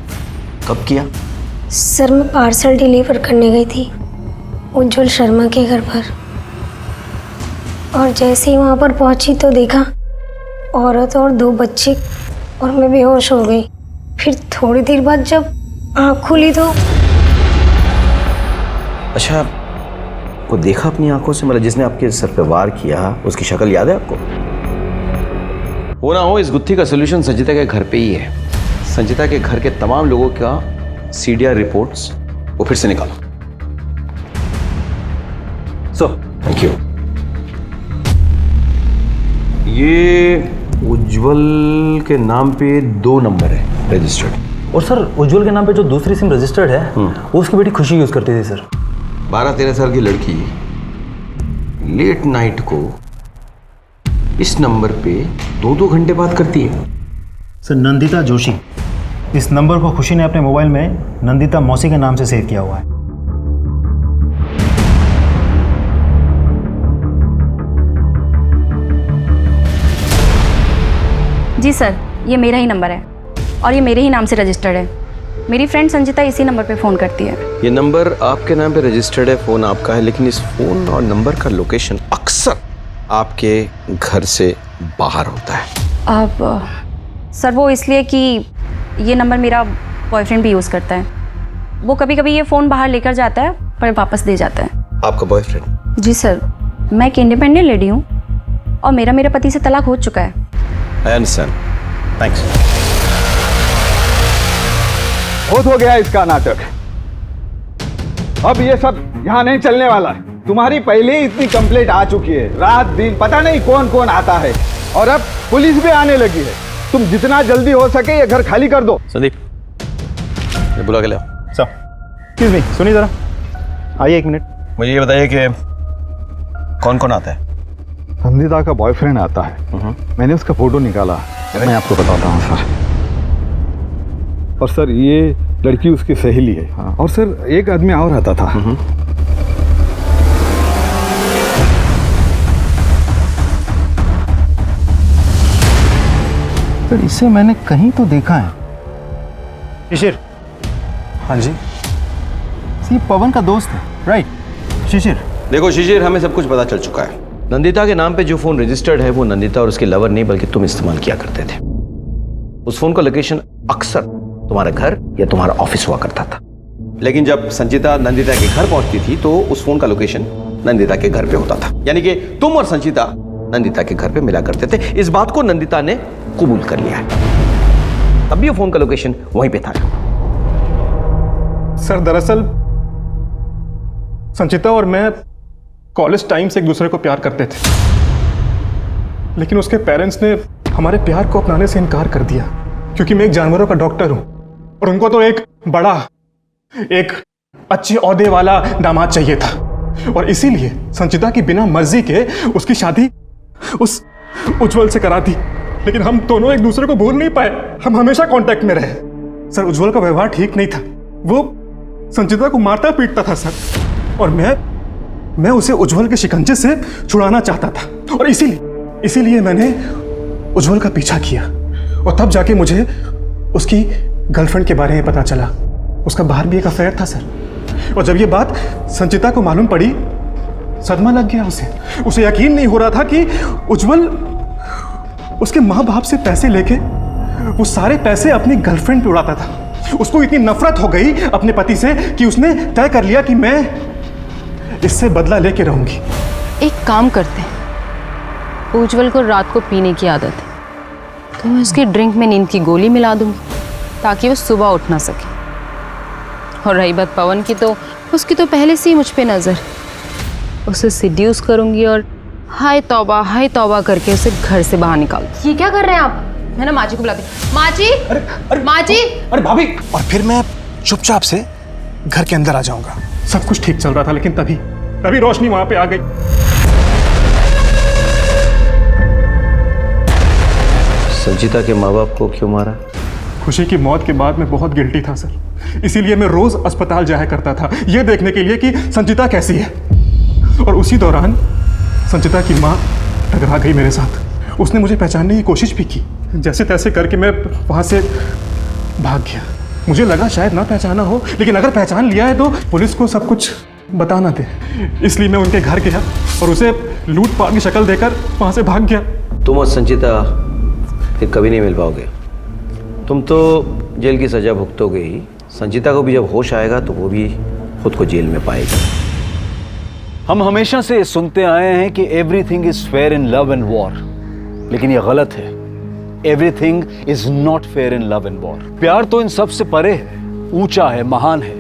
कब किया? सर मैं पार्सल डिलीवर करने गई थी उज्जवल शर्मा के घर पर, और जैसे ही वहाँ पर पहुँची तो देखा औरत और 2 बच्चे, और मैं बेहोश हो गई। फिर थोड़ी देर बाद जब आँख खुली तो अच्छा, वो देखा अपनी आंखों से, मतलब जिसने आपके सर पे वार किया उसकी शक्ल याद है आपको? वो ना हो, इस गुत्थी का सोल्यूशन संजीता के घर पे ही है। संजीता के घर के तमाम लोगों का CDR रिपोर्ट्स वो फिर से निकालो। Thank you. ये उज्जवल के नाम पे 2 नंबर है रजिस्टर्ड। और सर उज्जवल के नाम पे जो दूसरी सिम रजिस्टर्ड है वो उसकी बेटी खुशी यूज करती थी सर। 12-13 साल की लड़की लेट नाइट को इस नंबर पे 2-2 घंटे बात करती है। सर नंदिता जोशी, इस नंबर को खुशी ने अपने मोबाइल में नंदिता मौसी के नाम से सेव किया हुआ है। जी सर, ये मेरा ही नंबर है और ये मेरे ही नाम से रजिस्टर्ड है। मेरी फ्रेंड संजीता इसी नंबर पे फ़ोन करती है। ये नंबर आपके नाम पे रजिस्टर्ड है, फ़ोन आपका है, लेकिन इस फ़ोन और नंबर का लोकेशन अक्सर आपके घर से बाहर होता है। अब सर वो इसलिए कि ये नंबर मेरा बॉयफ्रेंड भी यूज़ करता है। वो कभी कभी ये फ़ोन बाहर लेकर जाता है पर वापस दे जाता है। आपका बॉयफ्रेंड? जी सर, मैं एक इंडिपेंडेंट लेडी हूँ और मेरा पति से तलाक हो चुका है। I understand, thanks. बहुत हो गया इसका नाटक, अब ये सब यहाँ नहीं चलने वाला है। तुम्हारी पहले ही इतनी कंप्लेंट आ चुकी है, रात दिन पता नहीं कौन कौन आता है, और अब पुलिस भी आने लगी है। तुम जितना जल्दी हो सके ये घर खाली कर दो। संदीप, ये बुला के ले आओ। सर एक्सक्यूज मी, सुनिए जरा, आइए 1 मिनट। मुझे ये बताइए कि कौन कौन आता है? संदीता का बॉयफ्रेंड आता है, मैंने उसका फोटो निकाला, मैं आपको बताता हूँ सर। और सर ये लड़की उसकी सहेली है। और सर एक आदमी और आता था। सर इसे मैंने कहीं तो देखा है। शिशिर। हाँ जी, ये पवन का दोस्त है, राइट? शिशिर। देखो शिशिर, हमें सब कुछ पता चल चुका है। नंदिता के नाम पे जो फोन रजिस्टर्ड है वो नंदिता और उसके लवर नहीं बल्कि तुम इस्तेमाल किया करते थे। उस फोन का लोकेशन अक्सर तुम्हारा घर या तुम्हारा ऑफिस हुआ करता था, लेकिन जब संचिता नंदिता के घर पहुंचती थी तो उस फोन का लोकेशन नंदिता के घर पे होता था। यानी कि तुम और संचिता नंदिता के घर पे मिला करते थे। इस बात को नंदिता ने कबूल कर लिया है, तब भी वो फोन का लोकेशन वहीं पे था। सर दरअसल संचिता और मैं कॉलेज टाइम से एक दूसरे को प्यार करते थे, लेकिन उसके पेरेंट्स ने हमारे प्यार को अपनाने से इनकार कर दिया, क्योंकि मैं एक जानवरों का डॉक्टर हूं और उनको तो एक बड़ा, एक अच्छे ओहदे वाला दामाद चाहिए था। और इसीलिए संचिता की बिना मर्जी के उसकी शादी उस उज्जवल से करा दी। लेकिन हम दोनों एक दूसरे को भूल नहीं पाए। हम हमेशा कांटेक्ट में रहे। सर, उज्जवल का व्यवहार ठीक नहीं था। वो संचिता को मारता पीटता था सर, और मैं उसे उज्जवल के शिकंजे से छुड़ाना चाहता था, और इसीलिए मैंने उज्जवल का पीछा किया। और तब जाके मुझे उसकी गर्लफ्रेंड के बारे में पता चला। उसका बाहर भी एक अफेयर था सर। और जब ये बात संचिता को मालूम पड़ी, सदमा लग गया उसे यकीन नहीं हो रहा था कि उज्जवल उसके माँ बाप से पैसे लेके वो सारे पैसे अपनी गर्लफ्रेंड पे उड़ाता था। उसको इतनी नफरत हो गई अपने पति से कि उसने तय कर लिया कि मैं इससे बदला लेके रहूंगी। एक काम करते हैं, उज्जवल को रात को पीने की आदत है, तो मैं उसकी ड्रिंक में नींद की गोली मिला दूंगी ताकि वो सुबह उठ ना सके। और रही बात पवन की, तो उसकी तो पहले से ही मुझ पे नजर। उसे सिड्यूस करूंगी और हाय तौबा करके उसे घर से बाहर निकाल। ये क्या कर रहे हैं आप? मैं ना माँ जी को बुलाती। माँ जी, माँ जी। अरे भाभी। और फिर मैं चुपचाप से घर के अंदर आ जाऊंगा। सब कुछ ठीक चल रहा था, लेकिन तभी रोशनी वहां पे आ गई। संचिता के माँ बाप को क्यों मारा? खुशी की मौत के बाद मैं बहुत गिल्टी था सर। इसीलिए मैं रोज अस्पताल जाया करता था, ये देखने के लिए कि संचिता कैसी है। और उसी दौरान संचिता की माँ टकरा गई मेरे साथ। उसने मुझे पहचानने की कोशिश भी की। जैसे तैसे करके मैं वहाँ से भाग गया। मुझे लगा शायद ना पहचाना हो, लेकिन अगर पहचान लिया है तो पुलिस को सब कुछ बताना दे। इसलिए मैं उनके घर गया और उसे लूटपाट की शक्ल देकर वहाँ से भाग गया। तुम और संचिता फिर कभी नहीं मिल पाओगे। तुम तो जेल की सजा भुगतोगे ही। संचिता को भी जब होश आएगा तो वो भी खुद को जेल में पाएगी। हम हमेशा से सुनते आए हैं कि everything is fair in love and war, लेकिन ये गलत है। Everything is not fair in love and war. प्यार तो इन सब से परे है, ऊंचा है, महान है।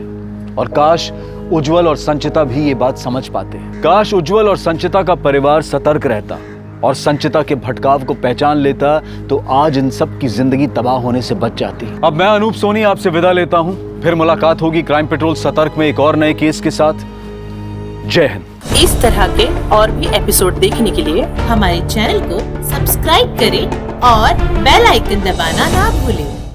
और काश उज्जवल और संचिता भी ये बात समझ पाते। काश उज्जवल और संचिता का परिवार सतर्क रहता और संचिता के भटकाव को पहचान लेता, तो आज इन सब की जिंदगी तबाह होने से बच जाती। अब मैं अनूप सोनी आपसे विदा लेता हूं। फिर मुलाकात होगी क्राइम पेट्रोल सतर्क में एक और नए केस के साथ। जय हिंद। इस तरह के और भी एपिसोड देखने के लिए हमारे चैनल को सब्सक्राइब करें और बेल आइकन दबाना ना भूलें।